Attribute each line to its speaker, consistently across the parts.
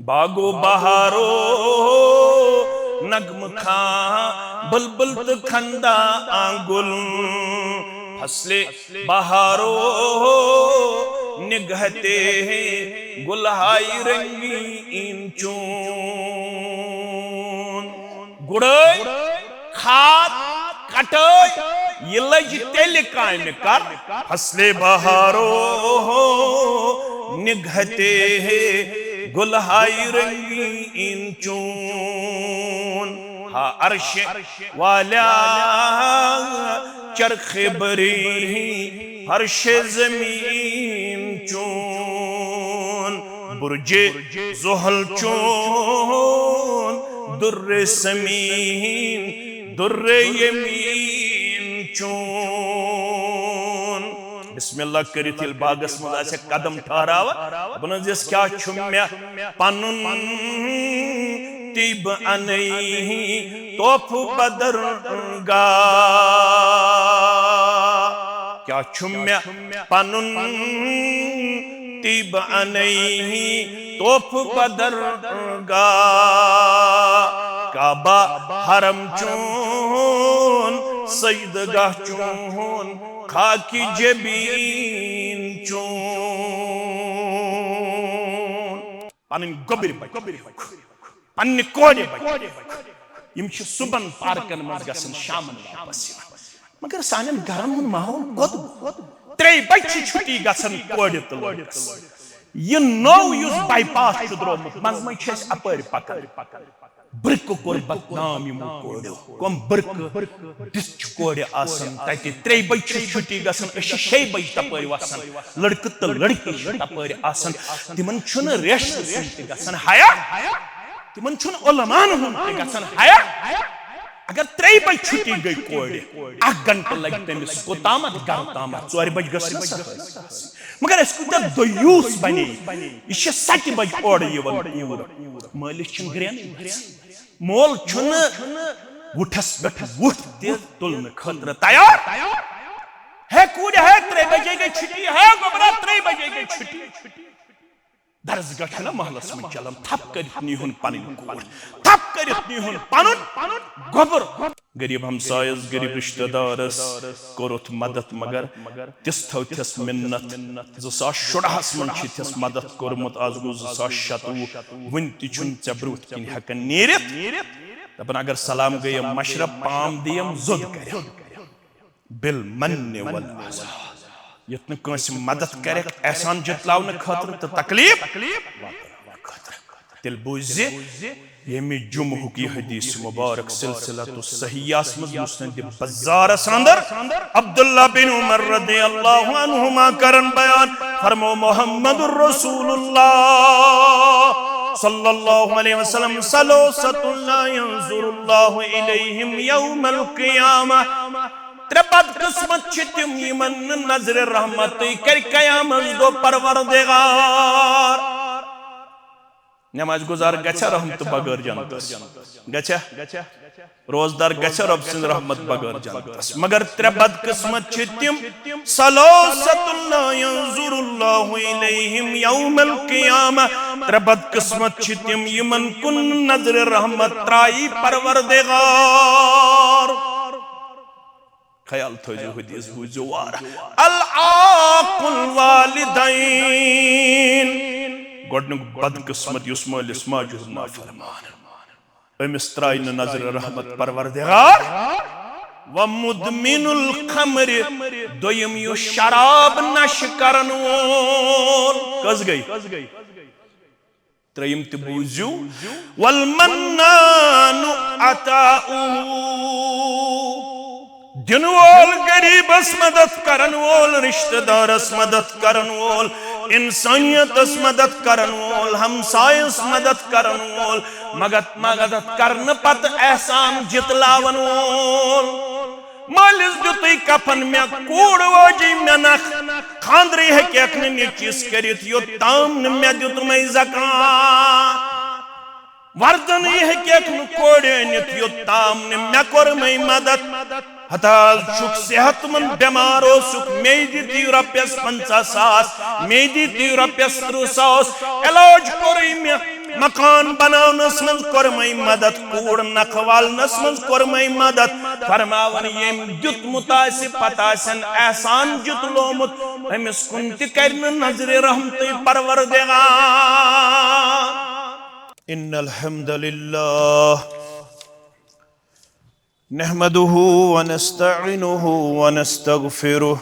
Speaker 1: बागो बहारो नगम खां बुलबुल तो खंदा आंगुल फसले बहारो निगहते गुलहाई रंगी इंचून गुड़ै खाद कटै ये लज तेल काम कर फसले बहारो निगहते गुलहाई रंगी इंचून हा अर्श वाला चरखे बरी हर्ष जमीन चून बुर्जे जुहल चून दुर्रे समीन दुर्रे यमीन चून बिस्मिल्लाह करित यिल बागस मज आसे कदम ठहराव बनजिस क्या छु मे पनुन तिब अनई तोफ बदरगा क्या छु मे पनुन तिब अनई तोफ बदरगा काबा हरम चून सईदगाह चून खाकी जबीन चून पन गोबर पन्ने कोड़े यम सुबन पार्कन मज गसन शामन वापस मगर सानन गरन हुन माहौल गोद त्रे बच्चे छुट्टी गसन कोड़े तो ये नौ युस बाईपास द्रोमुत मन मज अपर पकन ब्रक कोर बदनाम यमो कोड़ो कम ब्रक डिच कोड़े आसन तति त्रे बच्चे छुट्टी गसन अश 6 बजे तपर वसन लड़क तो लड़की तपर आसन तिमन छुन रेश गसन हाया तिमन छुन उलमान हुन गसन हाया अगर 3 बजे छुट्टी गई कोड़े 1 घंटा लग तमिस कोतामत घर तामत 4 बजे गसन मगर इसको दोयूस बने यह 7 बजे ओर यवन मालिक छुन ग्रेन मोल छुन उठस पे उठ दे तुलन खतर तैयार है कूद है 3 बजे गई छुट्टी है गोबरा 3 बजे गई छुट्टी दरसगाह छना महलस में चलन थप करित निहुन पनिन कोर थप करित निहुन पनुन गोबर गरीब हमसायस गरीब रिश्तेदारस कोरुत मदद मगर तिस थौ तिस मिन्नत 2016 मन छ तिस मदद कोरमुत आज गो 2027 वन ति छुन चब्रूत किन हकन नेरित दपन अगर सलाम गयम मशरब पाम दियम जुद कर बिल मन्ने वल अज़ा यत्न कंस मदद करे एहसान जतलावन खतर तो तकलीफ तिल बुझे यमी जुमहु की हदीस मुबारक सिलसिलतु सहीयास मज मुस्नद बज़ार अंदर अब्दुल्लाह बिन उमर रदियल्लाहु अन्हुमा करन बयान फरमो मुहम्मदुर रसूलुल्लाह सल्लल्लाहु अलैहि वसल्लम सलोसतुल्लाह यंजुरुल्लाहु इलैहिम यौमल क़ियामह त्रेबद किस्मत छितिम यमन नजर रहमत कर कयामत दो परवरदिगार नमाज गुजार गछा रहमत बगर जानतस गछा रोजदार गछा रब सिंद रहमत बगर जानतस मगर त्रेबद किस्मत छितिम सलोसतुल्लाह यंजुरुल्लाहु इलैहिम यौमल क़ियामह त्रेबद किस्मत छितिम यमन कुन नजर रहमत त्राई परवरदिगार ख्याल थोजो हदीस बुझो वार अल आकुल वालिदैन गोडनुक बदकिस्मत युस मालिस माजुर नाफरमान अमिस त्राई नजर रहमत परवरदिगार व मुदमिनुल खमर दोयम यु शराब नश करन वोल कस गई त्रयम त बुझो वल मन्नानु अताउ दिन वोल गरीबस मदद करन वोल रिश्तेदारस मदद करन वोल इंसानियतस मदद करन वोल हमसायस मदद करन वोल मदद करन पत एहसान जितलावन वोल मालिस दुतई कफन में कूड़ वोजी में नख खांद्री है कि अखने नीचीस करित यो ताम में दुतमई ज़कात वर्दन यह कि अखने कोड़े नित यो ताम में कोर मई मदद हता सुख सेहतमंद बीमार हो सुख मेदी दी रुपयस 50,000 मेदी दी रुपयस 30,000 इलाज कोरी में मकान बनावनस मज कर्मई मदद कूड़ नखवालनस मज कर्मई मदद फरमावन यम दितमुत आसि पता आसन एहसान जुतलोमुत अमिस कुन ति करन नजर रहमत परवरदिगार। इन्नल हम्दुलिल्लाह नहमदुहु व नस्तईनुहु व नस्तगफिरुह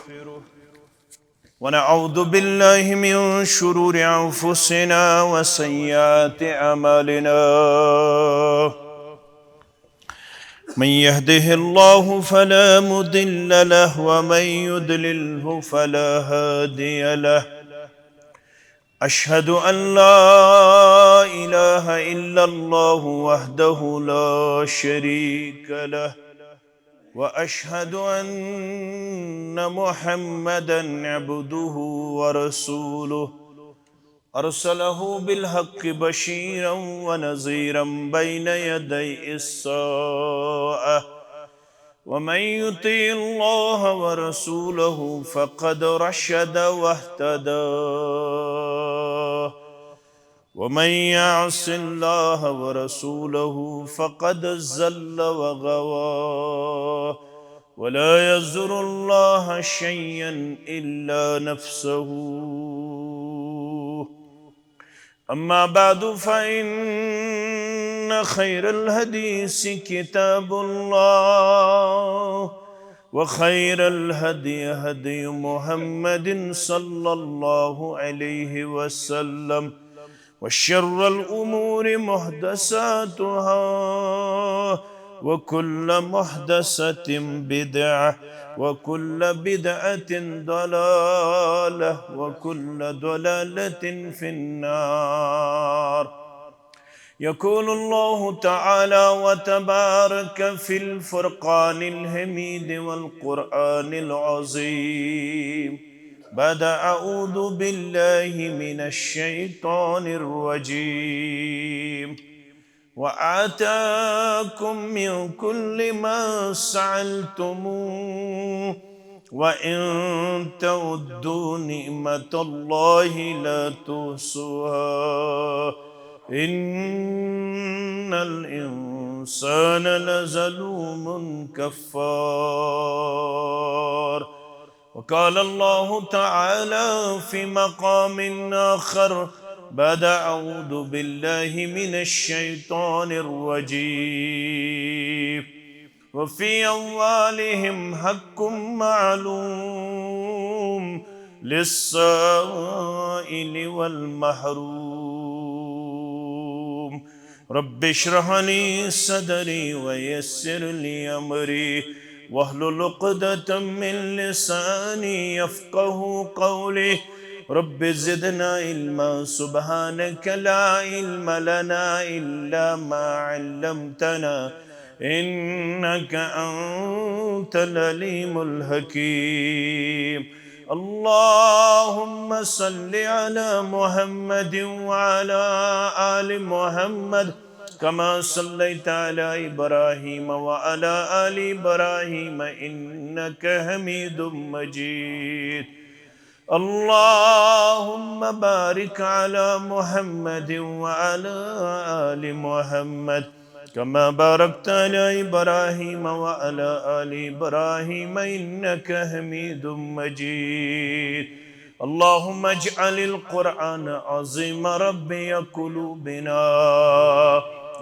Speaker 1: व नऊदु बिल्लाहि मिन शुरूरि अंफुसिना व सय्यिआति अमालिना। मन यहदिहिल्लाहु फला मुदिल्ल लहु व मन युद्लिल्हु फला हादिय लहु। अशहदु अन ला इलाहा इल्लल्लाहु वहदहु ला शरीक लहु व अशहदु अन्न मुहम्मदन अब्दुहु व रसूलुहु अरसलहु बिलहक्कि बशीरन व नज़ीरन बैन यदै इस्साअह। वमन युतिइल्लाह व रसूलहु फ़क़द रशद वहतदा वमन यअसिल्लाह व रसूलहु फ़क़द ज़ल्ल व गवा वला यज़ुरुल्लाह शय्यन इल्ला नफ्सहु। अम्मा बादु फ़इन्न खैरल हदीस किताबुल्लाह व खैरल हदी हदी मुहम्मदिन सल्लल्लाहु अलैहि वसल्लम व शर्रल उमूरि मुहदसातुहा व कुल्ल मुहदसतिन बिदअह व कुल्ल बिदअतिन दलालह व कुल्ल दलालतिन फिन्नार। यक़ूलुल्लाहु तआला व तबारक फ़िल फ़ुरक़ानिल हमीद वल क़ुरआनिल अज़ीम बाद अऊज़ु बिल्लाहि मिनश शैतानिर रजीम। व आताकुम मिन कुल्लि मा सअलतुमूहु व इन तउद्दू निअमतल्लाहि ला तुहसूहा इन्नल इंसान लज़लूमुन कफ़्फ़ार। वक़ाल अल्लाहु तआला फ़ी मक़ामिन आख़र बाद अऊज़ु बिल्लाहि मिनश शैतानिर रजीम। व फ़ी अम्वालिहिम हक़्क़ुम मअलूम लिस्साइलि वल महरूम। रब्बि इश्रह ली सदरी व यस्सिर ली अमरी वहलुल उक़दतम मिन लिसानी यफ़क़हू क़ौली। रब्बि ज़िदना इल्मा सुब्हानक ला इल्म लना इल्ला मा अल्लमतना इन्नक अंतल अलीमुल हकीम। अल्लाहुम्मा सल्लि अला मुहम्मदिन व अला आलि मुहम्मद कमा सल्लैता अला इब्राहीम व अला आलि इब्राहीम इन्नक हमीदुम मजीद। अल्लाहुम्मा बारिक अला मुहम्मदिन व अला आलि मुहम्मद कमा बारकता अला इब्राहीम व अला आलि इब्राहीम इन्नक हमीदुम मजीद। अल्लाहुम्मा इज्अलिल क़ुरआन अज़ीम रब्बिय क़ुलूबिना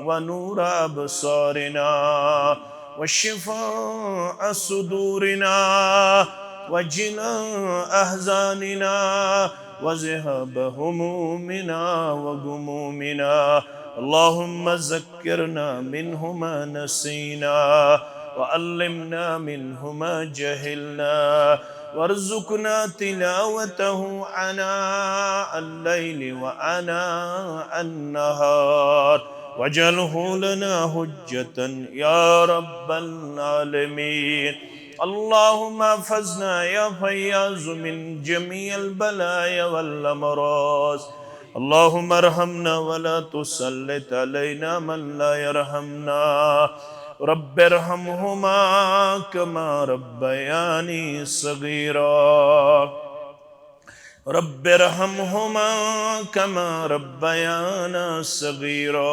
Speaker 1: व नूर अबसारिना व शिफ़ाअ सुदूरिना व जिलाअ अहज़ानिना व ज़िहाब हुमूमिना व गुमूमिना। अल्लाहुम्मा ज़क्किरना मिन्हु मा नसीना व अल्लिमना मिन्हु मा जहिलना वर्ज़ुक़ना तिलावतहु अनाअल लैलि व अनाअन नहार वजअल्हु लना हुज्जतन या रब्बल आलमीन। अल्लाहुम्मा अहफ़ज़ना या फ़य्याज़ु मिन जमीइल बलाया वल अमराज़। अल्लाहुम्मा अरहमना वला तुसल्लित अलैना मन ला यरहमना। रब्बिरहमहुमा कमा रब्बयानी सगीरा। रब्बिरहमहुमा कमा रब्बयाना सगीरा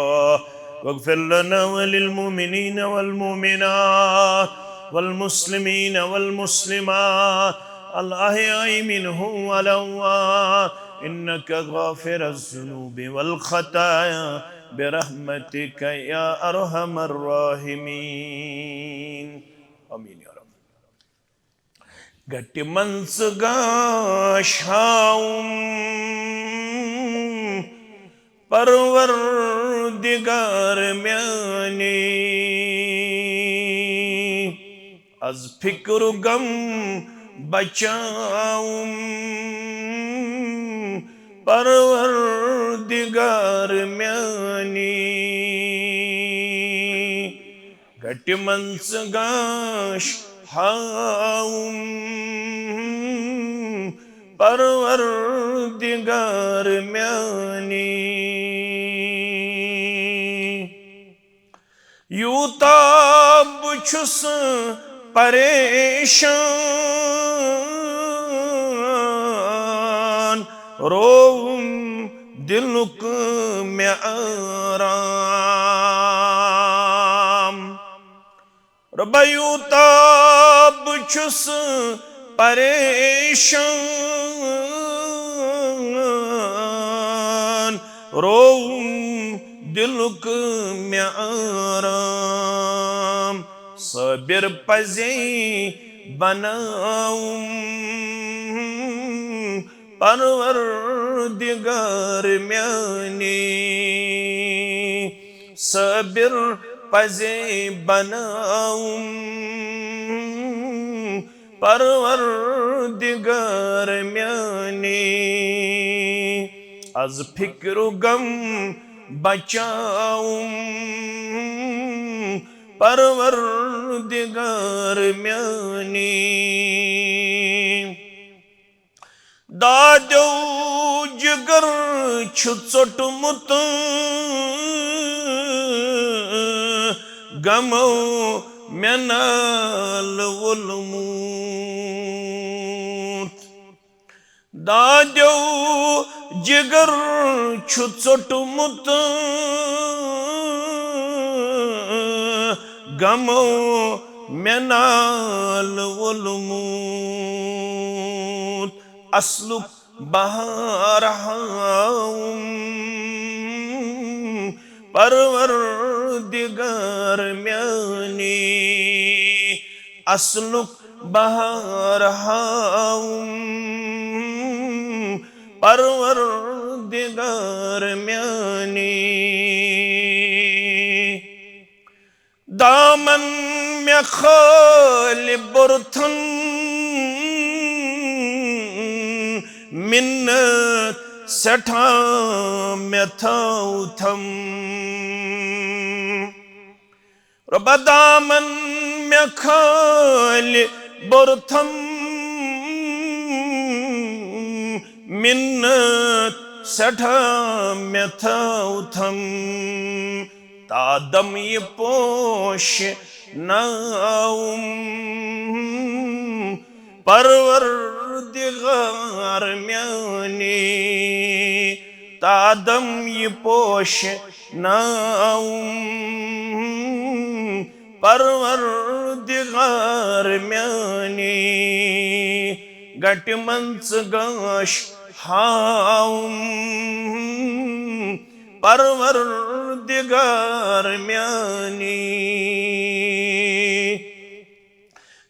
Speaker 1: वग़फ़िर लना वलिलमुमिनीन वलमुमिनात वलमुस्लिमीन वलमुस्लिमात अल अहयाई मिनहुम वल अम्वात इन्नका गाफ़िरुज़्ज़ुनूबि वल ख़ताया बिरहमतिका या अरहमर राहिमीन। आमीन या रब। गट्टि मंस गाशाऊं परवरदिगार म्याने अज फिक्र गम बचाऊं परवरदिगार म्याने गट्टि मंस गाश हाऊं परवरदिगार म्याने यूता बुछुस परेशान रोऊं दिलुक में आराम रब्बा यूता बुछुस परेशान रोऊं दिलुक में आराम सबिर पज़े बनाऊं परवरदिगार म्याने सबिर पज़े बनाऊं परवरदिगार म्याने अज फिक्र गम बचाऊं परवरदिगार म्याने दादो जिगर छु चोटमुत गमो मेनाल वुलमूत दादो जिगर छु चोटमुत गमो मेनाल वुलमूत असलुक बहारहाऊं परवरदिगार म्याने असलुक बहारहाऊं परवरदिगार म्याने दामन में खाल बुरथन मिन्नत सठा में थाऊ थम रब्बा दामन में खाल बुरथम मिन्नत सठा में थाऊ थम तादम ये पोश नाऊं परवरदिगार म्याने तादम ये पोश नाऊं परवरदिगार म्याने गट्टि मंस गाश हाऊं परवरदिगार म्याने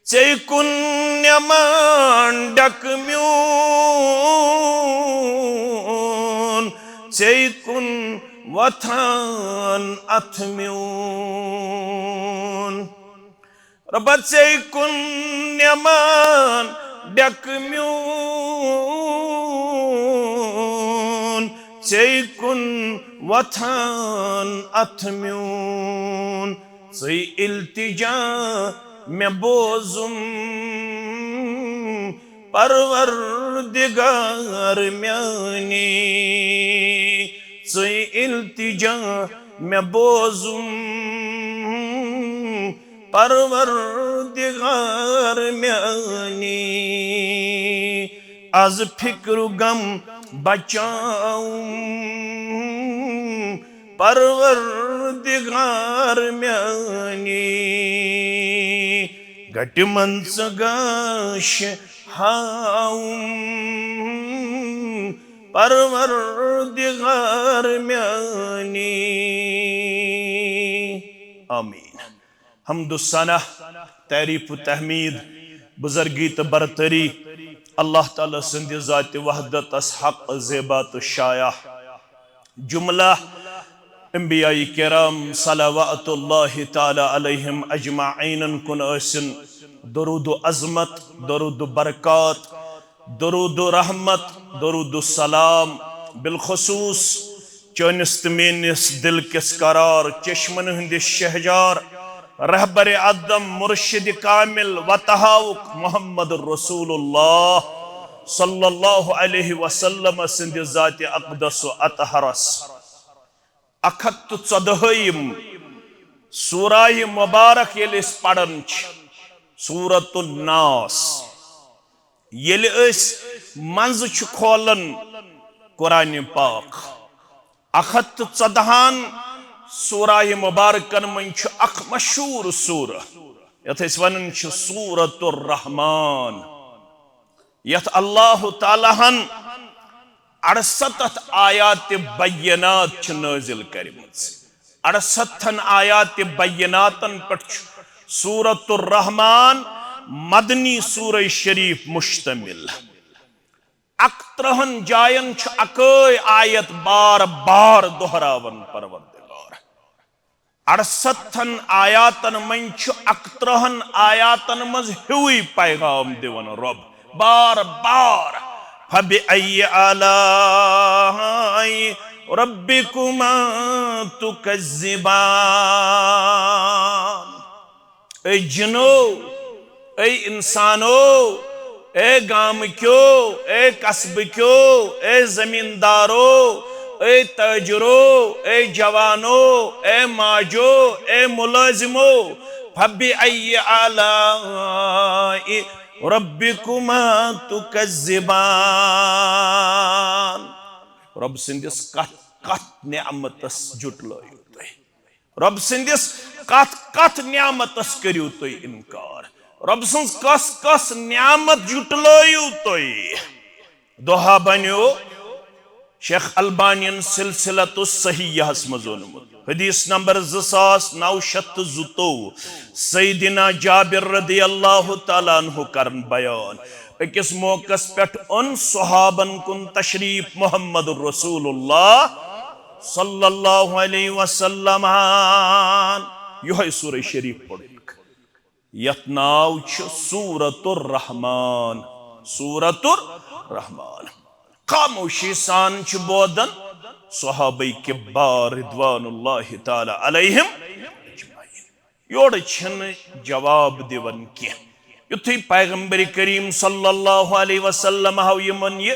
Speaker 1: चे कुन्यमान डकम्यून चे कुन वथान अथम्यून रब्बा चे कुन्यमान डकम्यून चे कुन वथान अथम्यून चे इल्तिजा में बोजुम परवरदिगार म्याने चे इल्तिजा में बोजुम परवरदिगार म्याने आज फिक्र गम बचाऊं परवरदिगार म्यानी गट मंस गाश हाऊं परवरदिगार म्यानी आमीन। हम्दुस्सना तारीफ तहमीद बुजुर्गी तो बरतरी अल्लाह ताला सिंध ज़ात वहदत हक ज़ेबात शाया जुमला अंबियाई किराम सलावतुल्लाहि ताला अलैहिम अजमाइन कुन असिन दरूद अज़मत दरूद बरकत दरूद रहमत दरूद सलाम बिलखुसूस चनिस मेनिस दिल किस करार चश्मन हंदिस शहजार रहबर आदम मुर्शिद कामिल वतहाउक मोहम्मद रसूलुल्लाह सल्लल्लाहु अलैहि वसल्लम सिंध ज़ात अक़दस अतहरस 114 सूराह मुबारक येल पढ़न सूरतुन नास येल मंज खोलन कुरान पाक 114 सूराह मुबारकन मन अख मशहूर सूर यथ वन सूरतुर रहमान यथ अल्लाह ताला 68 आयात बय्यनात नाजिल करमज 68 आयात बय्यनातन पर सूरतुर रहमान मदनी सूरह शरीफ मुश्तमिल 61 जायन अकय आयत बार बार दोहरावन परवरदिगार 68 आयातन मन 61 आयातन मज हुई पैगाम दिवन रब बार बार फबिअय्यि आलाई रब्बिकुमा तुकज़्ज़िबान। ए जिनो ए इंसानो ए गाम क्यो ए कस्ब क्यो ए जमींदारो ए ताजरो ए जवानो ए माजो ए मुलाजिमो फबिअय्यि आलाई रब्बिकुमा तुकज़्ज़िबान। रब सिंदिस कत कत नेमतस जुटलायु तुह रब सिंदिस कत कत नेमतस करियो तुह इनकार रब सन्स कस कस नेमत जुटलायु तुह। दोहा बन्यो शेख अल्बानियन सिलसिलतुस सहीहस मज ओनुमुत हदीस नंबर 2992 सैयदिना जाबिर रदियल्लाहु ताला अन्हु करन बयान अकिस मौकस पेट उन सहाबन कुन तशरीफ मोहम्मद रसूलुल्लाह सल्लल्लाहु अलैहि वसल्लम यह सूरह शरीफ पढ़ यत नाव सूरतुर रहमान सूरतुर रहमान खामोशी सान बोदन सहाबे किब्बार रिदवानुल्लाहि ताला अलैहिम अजमाइन योड़ छन जवाब दिवन के युथि पैगंबर करीम सल्लल्लाहु अलैहि वसल्लम हाव यमन ये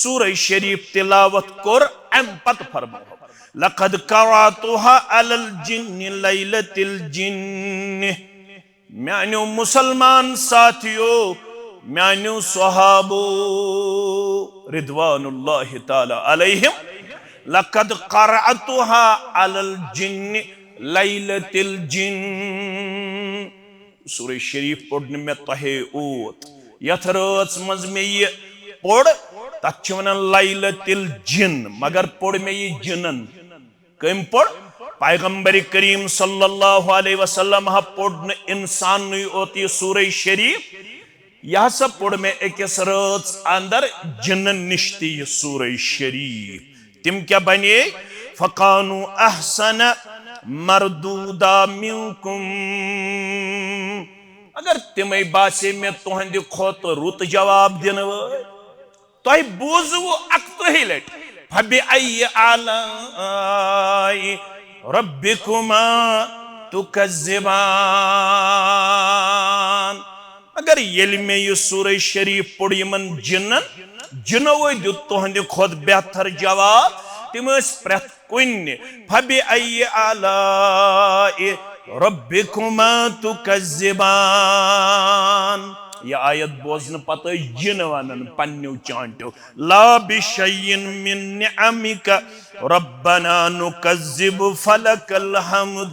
Speaker 1: सूरह शरीफ तिलावत कर अम पत फरमाओ लक़द क़राअतुहा अलल जिन्न लैलतिल जिन्न। म्यानो मुसलमान साथियों म्यानो सहाबो रिदवानुल्लाहि ताला अलैहिम लक़द क़राअतुहा अलल जिन्न लैलतिल जिन्न। सूरह शरीफ पढ़ने में तहे ओत यथ रात मज में ये पढ़ तथ वनान लैलतिल जिन्न मगर पढ़ में ये जिनन कम पढ़ पैगंबर करीम सल्लल्लाहु अलैहि वसल्लम पढ़ इंसान ओत ये सूरह शरीफ यह सब पढ़ में एक रात अंदर जिनन निश्ती ये सूरह शरीफ तिम क्या बने फकानु अहसन मरदूदा मिनकुम अगर तिमे बासे में तुहंद खोत रुत जवाब दिन तुह बूजु अक्तहि लट फबिअय्यि आलाई रब्बिकुमा तुकज़्ज़िबान। अगर येल में ये सूरह शरीफ पढ़ यमन जिन्न जिनो दुत तुहंद खोत बेहतर जवाब तिम प्रथ कुन फबिअय्यि आलाई रब्बिकुमा तुकज़्ज़िबान। यह आयत बोजन पत जिन वन पन्नु चांटो ला बिशय्यिन मिन निअमिका रब्बना नुकज़्ज़िबु फलकल हम्द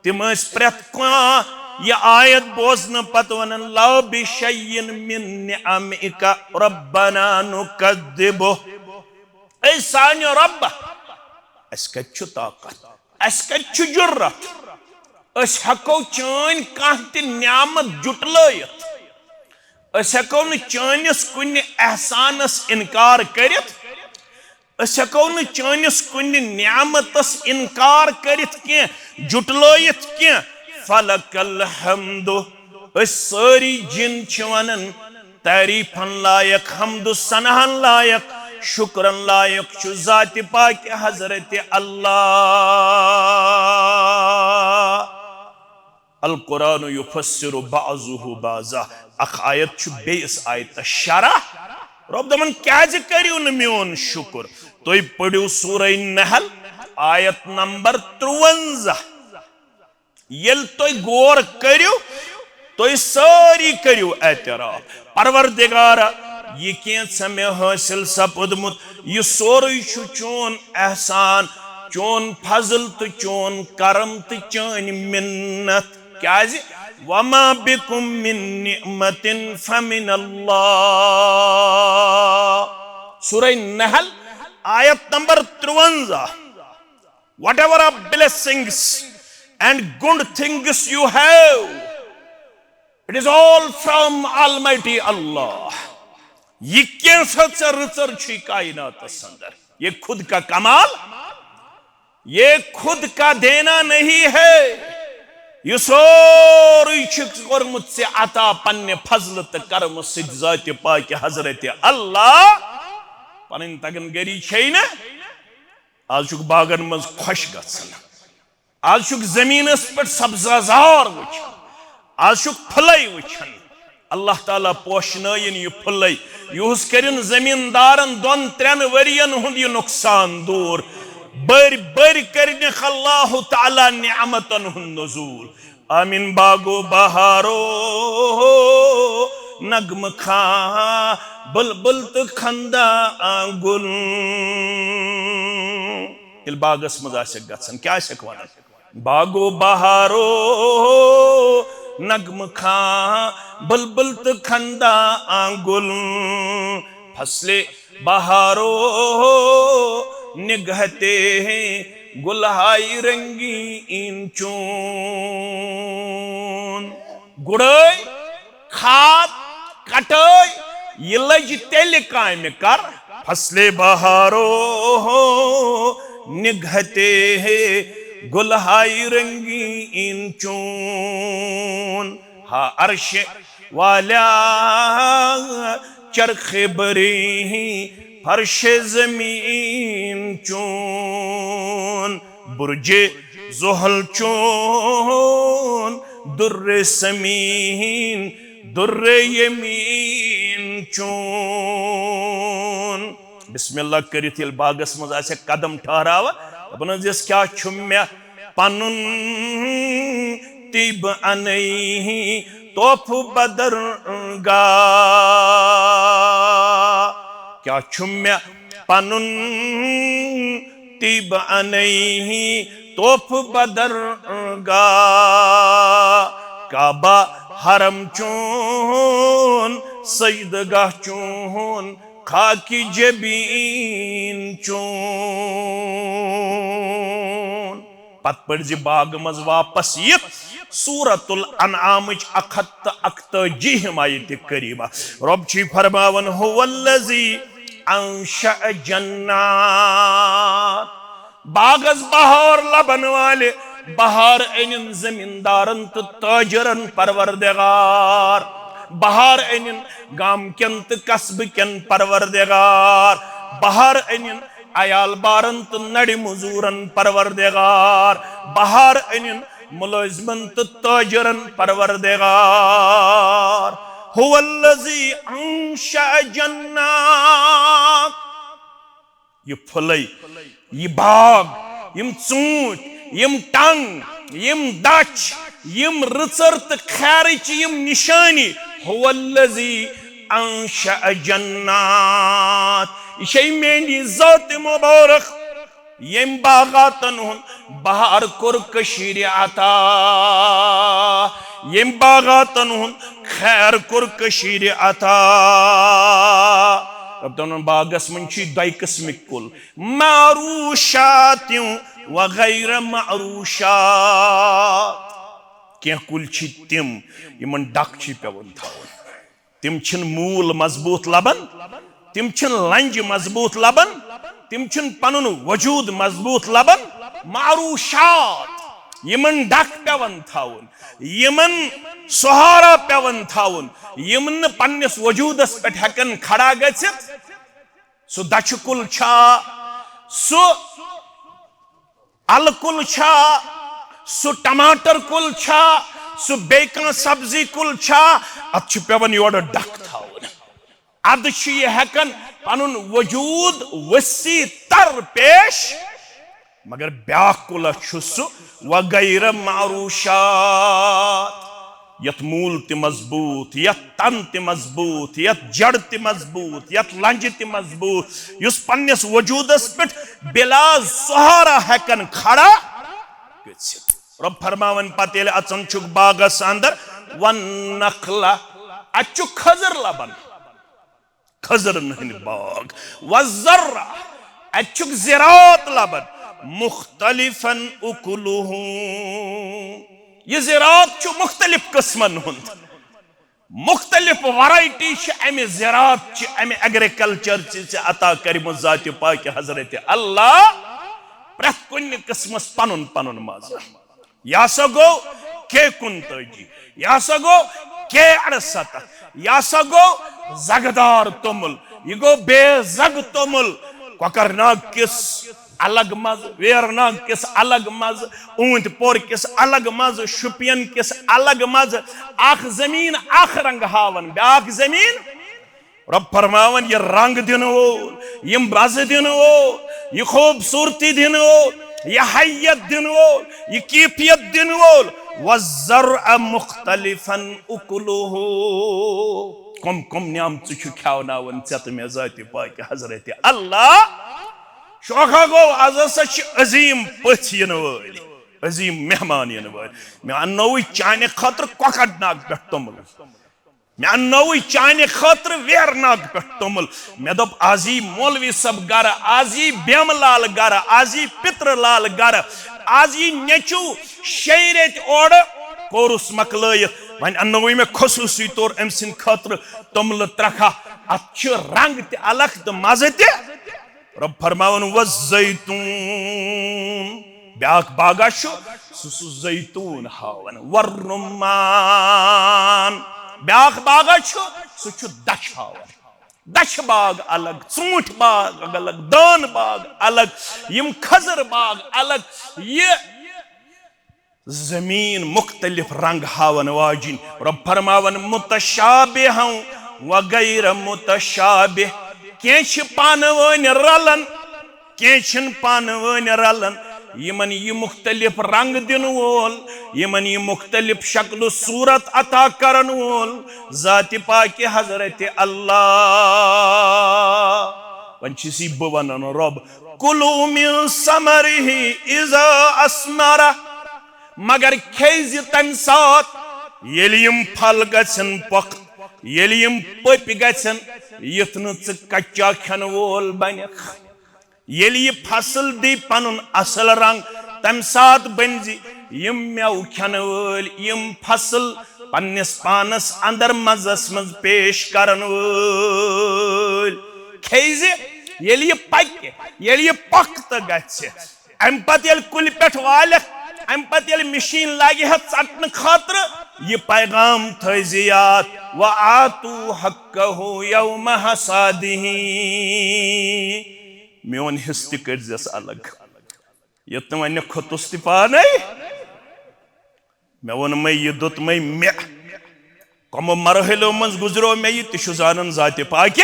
Speaker 1: तिम प्रेत यह आयत बोजन पत वन ला बिशय्यिन मिन निअमिका रब्बना नुकज़्ज़िबु ऐ सान्यो रब्ब अस कछु ताकत अस कछु जुर्रत अस हको चान कह नियामत जुटलयत अस हको न चानिस कुन एहसानस इनकार करित अस हको न चानिस कुन नियामतस इनकार करित के जुटलयत के फलकल हम्दु अस सारी जिन छ वनन तारीफन लायक हम्दु सनहन लायक शुक्रन लायक छु ज़ात पाक हजरत अल्लाह अल कुरान युफस्सिरु बाज़ुहु बाज़ा अख आयत छु बेस आयत शरह रब दमन क्या करियो न मियोन शुक्र तुई पढ़ियो सूरह नहल आयत नंबर 53 यल तुई गौर करियो तुई सारी करियो एतराफ परवरदिगारा यह कैसा में हासिल सपदमुत यह सोरई छु चोन एहसान चोन फजल तो चोन करम तो चान मिन्नत क्या वमा बिकुम मिन निअमतिन फमिनल्लाह सूरह नहल आयत number 53 whatever are blessings and good things you have it is all from Almighty Allah ये कैसा रचर छी कायनात अंदर ये खुद का कमाल ये खुद का देना नहीं है ये सोरी मुझसे अता पन्ने फजल तो कर्म सिद्ध पाक हजरत अल्लाह पन तगन गरी छे ना आज बागन मज खुश गसन आज जमीनस पे सब्जार वुचन आज फलै वुचन अल्लाह ताला पोशनायन यह फलै युस करिन जमींदारन 2-3 वरियन हुंद यह नुकसान दूर बर बर करन अल्लाह ताला निअमतन हुंद नुज़ूल आमीन बागो बहारो नगम खा बुलबुल तो खंदा गुल इल बागस मज आसे गसन क्या आसे वन बागो बहारो नगम खा बुलबुल तो खंदा आंगुल फसले बहारो निगहते हैं गुलहाई रंगी इन चून गुड़य खाद कटय ये लज तेल काम कर फसले बहारो निगहते हैं गुलहाई रंगी इन चून हा अर्श वाला चरखे बरी फर्श जमीन चून बुर्जे जोहल चून दुर्रे समीन दुर्रे यमीन चून बिस्मिल्लाह करित यिल बागस मज आसे कदम ठहरावा अपन जिस क्या छुम्या पनुन तिब अनई तोफ बदरगा क्या छुम्या पनुन तिब अनई तोफ बदरगा काबा हरम चून सईदगाह चून खाकी जबीन चून पत पढ़ बाग मज वापस यित सूरतुल अनआम 141 आयत करीमा रब छी फरमावन हुवल्लज़ी अंशअ जन्नात बागस बहार लबन वाले बहार अनिन जमींदारन तो ताजरन परवरदिगार बहार अनिन गाम केन तो कस्ब केन परवरदिगार बहार अनिन अयाल बारन तो नड़ मजूरन परवरदिगार बहार अनिन मुलाजिमन तो ताजरन परवरदिगार हुवल्लज़ी अंशअ जन्नात ये फलै ये बाग यम चूंट यम टंग यम दच यम रचर तो खैरच यम निशानी हुवल्लज़ी अंशअ जन्नात। ये मेनी ज़ात मुबारक यम बागातन हुन बहार कुर कशीर अता, यम बागातन हुन खैर कुर कशीर अता। अब दोनों बागस मंची दई किस्मिक कुल, मारूशात्यों व गैर मारूशात। क्या कुल तिम यमन डक पेवन थावन, तिम छिन मूल मजबूत लबन, तिम छिन लंज मजबूत लबन, तिम छिन पनुन वजूद मजबूत लबन। मारूशात यमन डक पेवन थावन, यमन सहारा पेवन थावन, यमन पन्निस वजूदस पे हेकन खड़ा गछित। सु दछ कुल छा, सु अल कुल छा, सु टमाटर कुल छा, सु बेका सब्जी कुल छा, अत पेवन योर डक थावन। अद ये हेकन पनुन वजूद वसी तर पेश, मगर ब्या कुल सु वगैर मारूशात। यत मूल ति मजबूत, यत तन ति मजबूत, यत जड़ ति मजबूत, यत लंज ति मजबूत, युस पन्निस वजूदस पिट बिला सहारा हेकन खड़ा गछित। रब फरमावन पत येले अचन छुक बागस अंदर वन नखला अचु खजर लबन, खजर नहीं बाग, वज़र्रा अचुक ज़िरात लबन, मुख्तलिफन उकुलुहु। ये ज़िरात छु मुख्तलिफ किस्मन हुंद, मुख्तलिफ वैरायटी अमे ज़िरात अमे एग्रीकल्चर अता कर्म ज़ात पाक हजरत अल्लाह प्रथ कुन किस्मस पनुन पनुन मजा। यह सा गो के 29, यह सा गो के 68, यह सा गो जगदार तुमुल, यह गो बेजग तुमुल। कोकरनाग किस अलग मज, वेरनाग किस अलग मज, ऊंटपोर किस अलग मज, शुपियन किस अलग मज। आख जमीन आख रंग हावन, ब्याक जमीन रब फरमावन ये रंग दिन वो, ये मज दिन वो, ये खूबसूरती दिन वो, ये हय्यत दिन वो, ये कीफियत दिन वो। वज़र्अ मुख्तलिफन उकुलुहु। कम कम न्याम छु खावनावन चत मे ज़ात पाक हजरत अल्लाह। शोखा गो आज अजीम पथ इन वल, अजीम मेहमान इन वल। मे अन्नोव चाने खतर कोकरनाग पे तुमुल, मे अन्नोव चाने खतर वेरनाग पे तुमुल। मे दोप आजी मौलवी सब गर, आजी बेमलाल गर, आजी पित्रलाल गर, आजी नेचू शेरत ओड कोरुस मकलयित। वन अन्नोव मे खसूसी तौर अम सिंद खतर तुमुल त्रखा। अत रंग ते अलग तो मजे ते। रब फरमावन वज़ैतून, ब्याक बागा शु सु जैतून हावन। वर्रुम्मान, ब्याक बागा शु सु दश हावन। दश बाग अलग, ऊंट बाग अलग, दान बाग अलग, यम खजर बाग अलग। ये जमीन मुख्तलिफ रंग हावन वाजिन। रब फरमावन मुतशाबिहं व गैर मुतशाबिह। क्या पान वन रलन, क्या पान वन रलन। यमन ये मुख्तलिफ रंग दिन वोल, यमन ये मुख्तलिफ शक्ल सूरत अता करन वोल ज़ात पाक हजरत अल्लाह। वंचिसी बवनन रब कुलू मिन समरिही इज़ा अस्मरा। मगर खेज तम सात येली यम फल गछन पक, येली यम पप गछन, युथन च कच्चा खन वोल बनिख। येली ये फसल दी पनुन असल रंग, तम सात बनजी यम मेव खन वोल, यम फसल पन्निस पानस अंदर मजस मज पेश करन वोल। खेज येली ये पक, येली ये पक त गछ। अम पत येल कुल पेठ वालख, अम पत येल मशीन लागे है चटन खातर, ये पैगाम थजियात व आतू हक्कहु यौम हसादिही। मेन हिस्स कर्जस अलग, ये वन खुतुस पाने। मे वोन मे यह दुत मे मे कमो मरहलो मज गुजरो मे यह तु जान ज़ात पाक।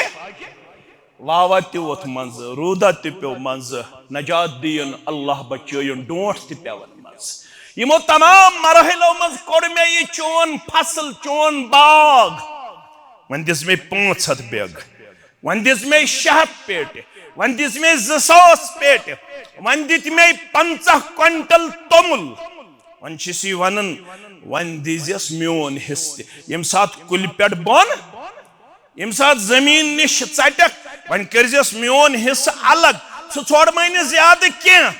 Speaker 1: वावा तोत मज, रूदा पे मज, नजात दीन अल्लाह बचयन, डोट पेवन मज। यमो तमाम मरहलो मज कोर मे यह चोन फसल, चोन बाग वन दिस मे 500 बैग, वन दिस मे 600 पेट, वन दिस मे 200 पेट, वन दित मे 50 क्विंटल तोमुल। वन वन वन दिस मोन हिस्से यम सात कुल पे बन, यम सात जमीन निश चटक, वन करजस मोन हिस्सा अलग, सह छोड़ मैंने ज्यादा क्या।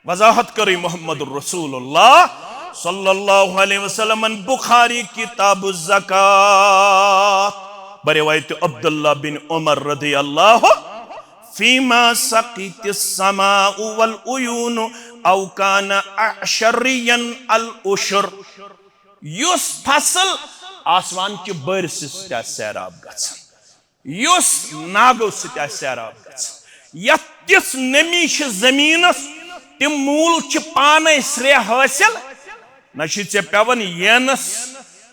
Speaker 1: वजाहत करी मोहम्मद रसूलुल्लाह सल्लल्लाहु अलैहि वसल्लम बुखारी किताब ज़कात बरिवायत अब्दुल्लाह बिन उमर रदी अल्लाह फीमा सकीत समाउ वल उयून औ काना अशरियन अल उशर। युस फसल आसमान के बर सैराब गछन, युस नागो सैराब गछन, यतिस नमी जमीनस तिम मूल पाने श्रेय हासिल न पेवन येनस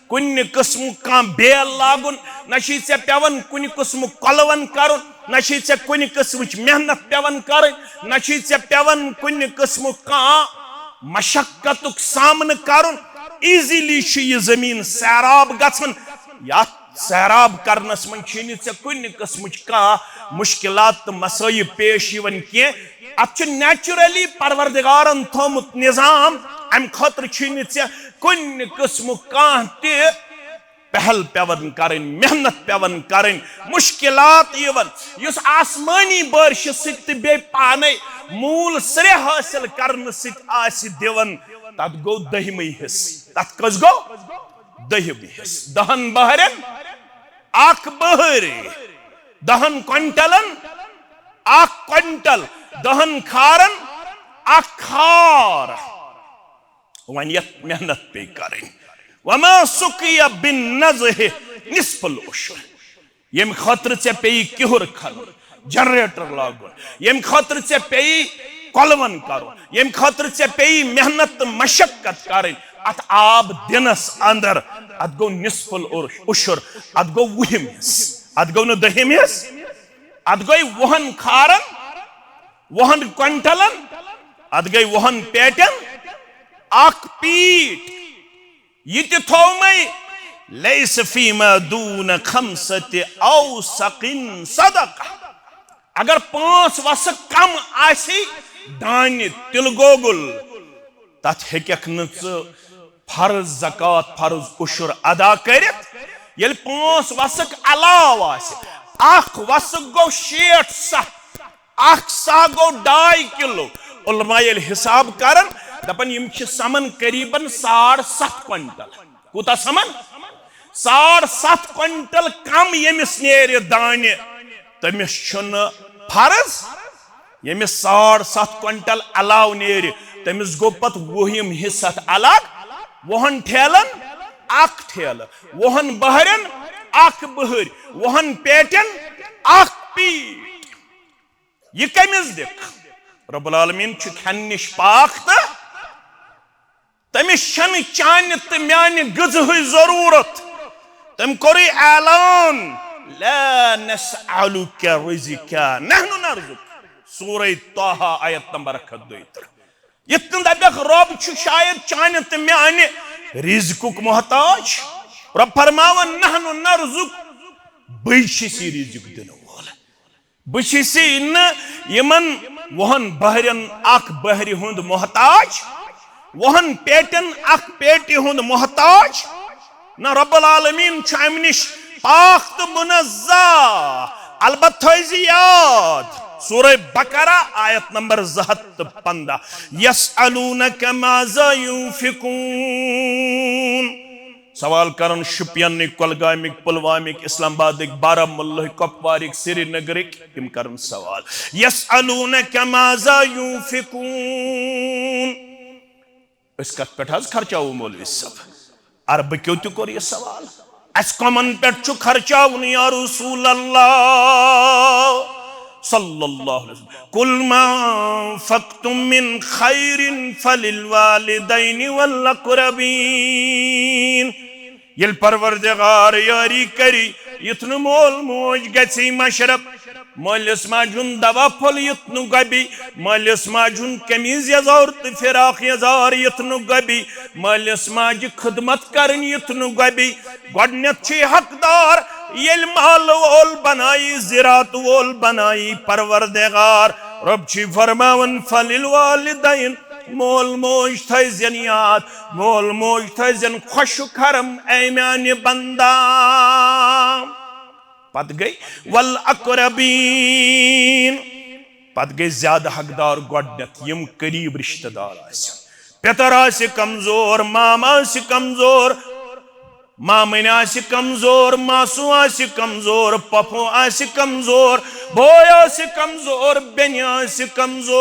Speaker 1: कुन किस्म का बेल लागुन, न पेवन कुन किस्म कलवन कर, न कुन किस्म मेहनत पेवन कर, न पेवन कुन किस्म का मशक्कतुक सामन कर। इजीली यह जमीन सैराब गछन, या सैराब करनस मन कुन किस्म का मुश्किलात तो मसाइब पेश कह। अत नेचुरली परवरदिगारन थोमुत निजाम, अम खतर कुन किस्म कह पहल पेवन करें, मेहनत पेवन करें, मुश्किलात यवन युस आसमानी बारिश सत्य पाने मूल श्रेय हासिल करने दिवन तथ गो दहमी हिस, तथ कस गो दहमी हिस। 10 बहरन 1 बहरी, 10 क्विंटलन 1 क्विंटल, 10 खारन 1 खार। वन यत मेहनत पे करें। वमा सुकिया बिन नज़ह निस्फुल उशर, यम खतर चे पे किहुर खन जनरेटर लागुन, यम खतर चे पे कलवन करो, यम खतर चे पे मेहनत मशक्कत करें। अत आब दिनस अंदर अत गो निस्फुल उशर, अत गो वहम हिस, अत गो न दहम हिस, अत गई 1 खारन 1 क्विंटलन, अत गई 1 पेटन 1 पीट। यह थो मई लैस फीमा दून खमसत औसकिन सदका। अगर 5 वसक कम आसी दान तिल गोगुल तथ हेकक न फर्ज ज़कात फर्ज उशर अदा करित। ये 5 वसक अलाव आसी, 1 वसक गो 60 सह, 1 सह गो 2.5 किलो। उलमा ये हिसाब करन दपन यम समन करीबन 7.5 क्विंटल। कूता समन 7.5 क्विंटल कम यमिस नेर दान तमिस फर्ज, यमिस 7.5 क्विंटल अलाव नेर तमिस गो पत वहम हिस्सा अलग। 1 ठेलन 1 ठेल, 1 बहरन 1 बहर, 1 पेटन 1 पीट। यह कमिस दिख रब्बुल आलमीन खन निश पाक तो तमिस चान तो म्यान गज़ह जरूरत। तम कोर ऐलान ला नस्अलुका रिज़्का नहनु नरज़ुक, सूरह ताहा आयत नंबर 32। यतन दबक रब शायद चान तो म्यान रिज़्कुक मोहताज। रब फरमावन नहनु नरज़ुक, बसी रिज़्क दिन वोल, बसी न यमन 1 बहरन 1 बहरी हुंद मोहताज, 1 पेटन 1 पेटी हुंद मोहताज। न रब्बुल आलमीन अम निश पाक तो मुनज़्ज़ा। अलबत्त थी याद सूरह बकरा आयत नंबर 15 यसअलूनका माज़ा युनफ़िकून। सवाल करन शुपियन कुलगाम पुलवाम इस्लामाबाद बारामुल्ला कपवार श्रीनगर तम करन सवाल यसअलूनका माज़ा युनफ़िकून। इस कत पे खर्चाव मौलवी सब अरब क्यों तो कर यह सवाल अस कमन पे खर्चावन या रसूल अल्लाह सल्लल्लाहु अलैहि वसल्लम कुल मा फक्तुम मिन खैरिन फलिल वालिदैन वल अक़रबीन। ये परवरदिगार यारी करी युथन मोल मोज गसी मशरफ मलिस माजुन दवा फल युथनु गबी मलिस माजुन कमीज यजार तो फिराक यजार युथनु गबी मलिस माज खिदमत करन युथनु गबी। गडनेत हकदार येल माल वोल बनाई ज़रात वोल बनाई परवरदिगार रब छी फरमावन फलिल वालिदैन मोल मोज थैजन याद मोल मोज थैजन खुश खरम ऐ म्याने बंदा पत गई वल अकरबीन पत गई ज्यादा हकदार गोडनेथ यम करीब रिश्तेदार आसन पेतर आसि कमजोर मामा आसि कमजोर मामन आसि कमजोर मासू आसि कमजोर पपो आसि कमजोर बोय आसि कमजोर बेन आसि कमजोर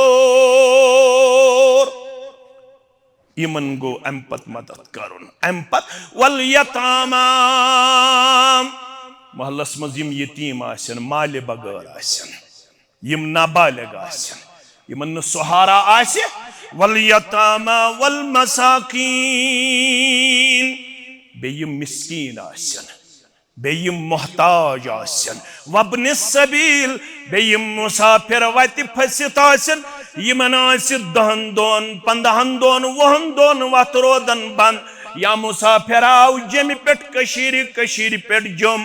Speaker 1: यमन गो अम पत मदद करुन अम पत वल यतामा महल्लस मज यम यतीम आसन माले बगैर आसन यम नाबालिग आसन यमन न सहारा आसि वल यतामा वल मसाकीन बेयम मिस्कीन आसन बेयम मोहताज आसन वब्न सबील बेयम मुसाफिर वत फसित आसन यमन आसि 10 दोन 15 दोन 20 दोन वत रोदन बंद या मुसाफिर आव जमि पे कशीर पे जम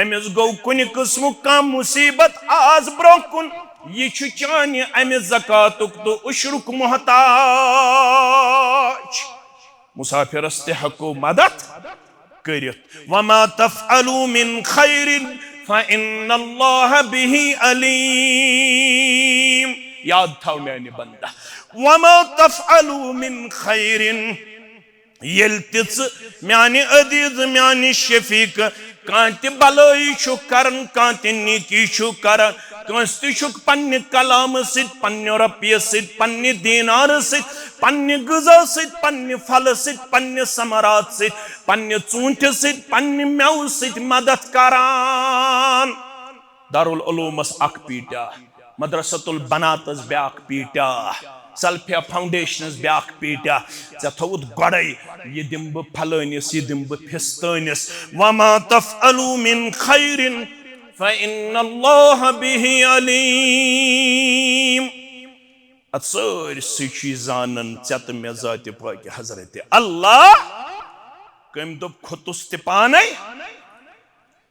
Speaker 1: अमिस गो कुन किस्म का मुसीबत आज ब्रो कुन यह चान अमि ज़कातुक तो उशरुक मोहताज मुसाफिरस ते हको मदद करित वमा तफ़अलू मिन खैरिन फ़इन्नल्लाह बिही अलीम याद था मैंने बंदा वमा तफ़अलू मिन खैरिन येल तिस म्याने अदीज़ म्याने शफीक कांति बलाई छु करन कांति नीकी छु करन कंस्ति छुक पन्ने कलाम सित पन्ने रपिय सित पन्ने दीनार सित पन्ने गुजा सित पन्ने फल सित पन्ने समरात सित पन्ने चूंट सित पन्ने मेव सित मदद करान दारुल उलूमस अक पीटा मदरसतुल बनातस ब्याक पीटा सल्फिया फाउंडेशनस ब्याक पीटा थोत गड़े यह दिम बह फलनिस यह दिम बह फिस्तनिस वमा तफ़अलू मिन खैरिन फ़इन्नल्लाह बिही अलीम अत सारसी जानन चत मे ज़ात पाक हजरत अल्लाह कम दोप खुतुस ते पाने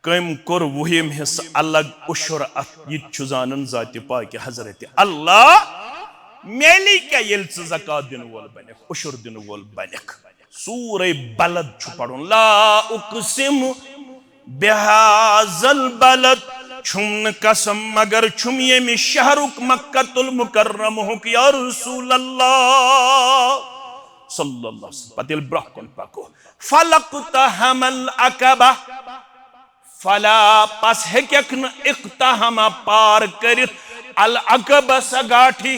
Speaker 1: कम कोर वहिम हिस अलग उशुर अत यह जानन ज़ात पाक हजरत अल्लाह मेली क्या येल ज़कात दिन वोल बनेक उशुर दिन वोल बनेक सूरे बलद छु पढ़ुन ला उक़सिम बिहाज़ल बलद छुम कसम मगर छुम येमि शहरुक मक्कतुल मुकर्रमुक या रसूल अल्लाह सल्लल्लाहु अलैहि वसल्लम पतिल ब्रहकुन पको फलक़ता हमल अकबा फला पस हेकन इक़्तहमा पार करित अल अकबा सगाठी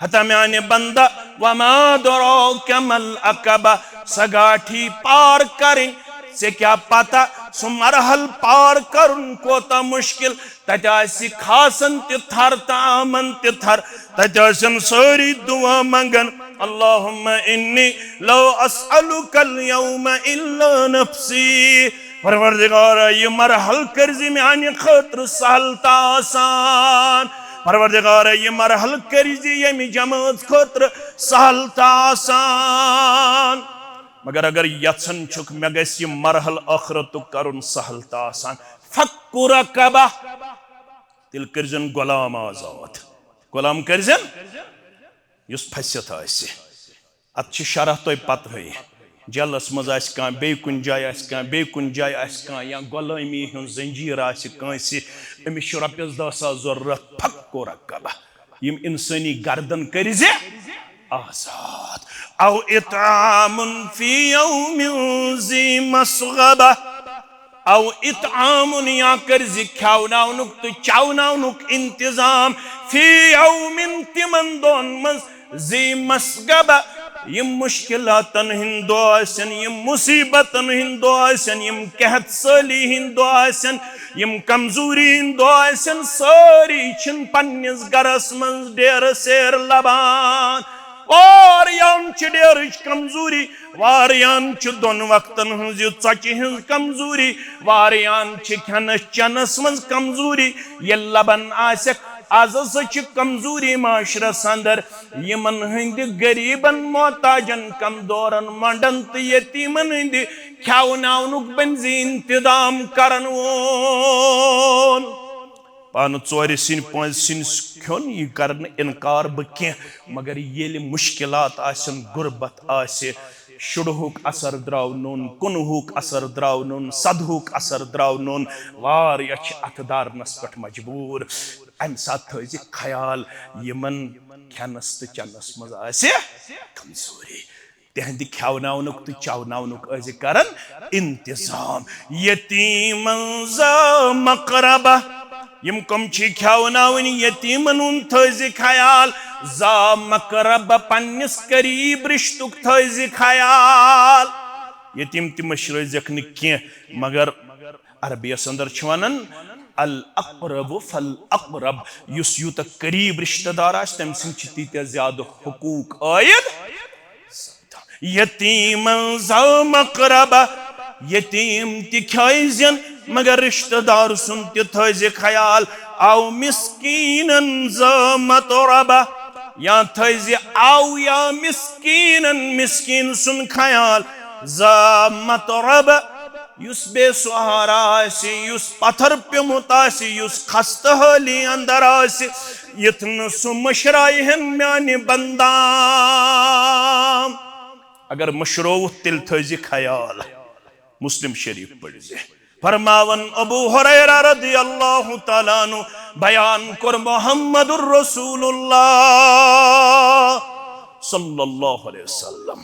Speaker 1: हता म्याने बंदा वमा दराका मल अकबा सगाठी पार करें से क्या पता सु मरहल पार करुन कोता मुश्किल तजासी खासन तिथर तामन तिथर तजासन सारी दुआ मंगन अल्लाहुम्मा इन्नी लो अस्अलुकल यौम इल्ला नफ्सी परवरदिगार ये मरहल कर्ज़ी म्याने खतर सहलता आसान परवरदिगार ये मरहल कर्ज़ी यमि जमात खतर सहलता आसान मगर अगर यत्सन छुक मे गस यह मरहल आखरतुक करुन सहलता आसान फक्कु रक़बा तिल कर्जन गुलाम आजाद गुलाम कर्जन युस फसित आसि अत छ शरह तोय पत है जेलस मज आसि कां बे कुन जाय आसि कां बे कुन जाय आसि कां या गुलामी हुन जंजीर आसि कांसि अमिस छ रपियस 10,000 जरूरत फक्कु रक़बा यम इंसानी गर्दन कर्जे आजाद औ इत्आमुन फी यौमिन ज़ी मस्ग़बा औ इत्आमुन या कर्ज़ि ख्यावनावनुक तो चावनावनुक इंतजाम फी यौमिन तिमन दोन मज ज़ी मस्ग़बा यम मुश्किलातन हिंदो आसन यम मुसीबतन हिंदो आसन यम कहत साली हिंदो आसन यम कमजोरी हिंदो आसन सारी छिन पन्निस गरस मंज डेर सेर लबान वारियान छ डेरच कमजोरी वारियान छ दोन वक्तन हज चचि हज कमजोरी वारियान छ खनस चनस मज कमजोरी ये लबन आसक आज सच कमजोरी माशरस अंदर यमन हंद गरीबन मोहताजन कमदोरन मंडन तो यतीमन हंद खवनावनुक बंजी इंतजाम करन वोन पान चोर सिन पांच सिन खोन यह कर इनकार बह कह मगर ये मुश्किलात आसन गुरबत आसे शुड़हुक असर द्राव नोन कुनहुक असर द्राव नोन सदहुक असर द्राव नोन वारिया अथ दारनस पे मजबूर अम सात थी ख्याल यमन खनस तो चनस मज कमजोरी तिहंद खवनावनुक तो चवनावनुक करन इंतजाम यतीम मकरबा यम कम खवनावन यतीमन थी ख्याल जा मकरब पन्निस करीब रिश्तुक थी ख्याल यतीम तमश रोजक कह मगर अरबियस अंदर वनान अल अक़रब फल अक़रब युस यूत करीब रिश्तेदार तम तीत ज्यादा हुकूक आयद यतीम जा मकरब यतीम तन मगर रिश्तेदार सुन थी ख्याल आओ मिस्कीनन जा मतरबा या थी आओ या मिस्कीनन मिस्कीन सुन ख्याल जा मतरब युस बेसहारा आसि युस पत्थर प्योमुत आसि युस खस्तहाली अंदर आसि यथन सु मशरायहन म्याने बंदा अगर मशरोव तिल थी ख्याल मुस्लिम शरीफ पढ़ फरमावन अबू हुरैरा रदियल्लाहु ताला अन्हु बयान कर मुहम्मदुर रसूलुल्लाह सल्लल्लाहु अलैहि वसल्लम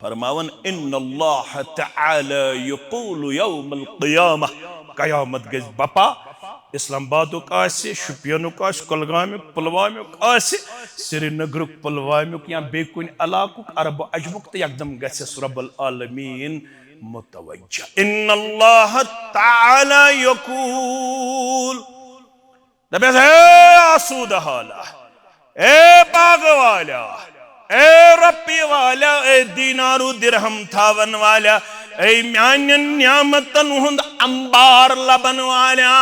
Speaker 1: फरमावन इन्नल्लाह तआला यक़ूलु यौमल क़ियामह क़यामत गज बपा इस्लामाबादुक आसि शुपियनुक आसि कुलगामुक पुलवामुक आसि श्रीनगरुक पुलवामुक या बे कुन इलाकुक अरब अजमुक तो एकदम गसेस रब्बुल आलमीन मुतवज्जा इन्नल्लाह तआला यक़ूल दबे आसूद हाला ए बाग वाला ए रप्पी वाला ए दीनारू दिरहम थावन वाला ए म्यान न्यामतन हुंद अंबार लबन वाला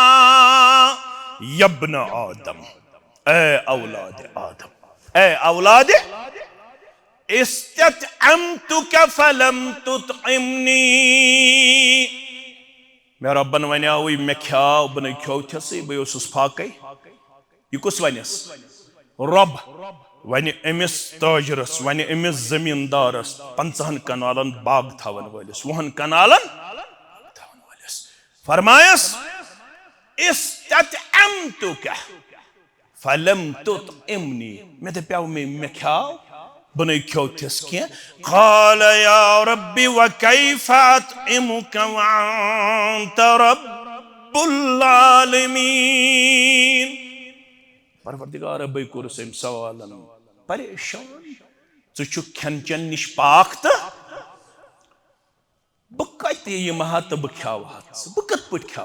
Speaker 1: यब्न आदम ए औलाद आदम ए औलाद इस्ततअमतुक फलम तुतइमनी मेरा रब्बन वनाव मे ख्याव बन खो थे बह फाक यह कुस वनस रब वन अमिस ताजरस वन अमिस जमींदारस 50 कनालन बाग थावन वलिस 20 कनालन थावन वलिस फरमायस इस्ततअमतुक फलम तुतइमनी मे दप्याव मे ख्याव बन खो थे कह क़ाल या रब्बी व कैफ़ अत्इमुक व अन्त रब्बुल आलमीन परवरदिगार बे कोरस अम सवालन परेशान छु खन चन निश पाक तो बह कत यमहा तो बह खा बह कत पे खा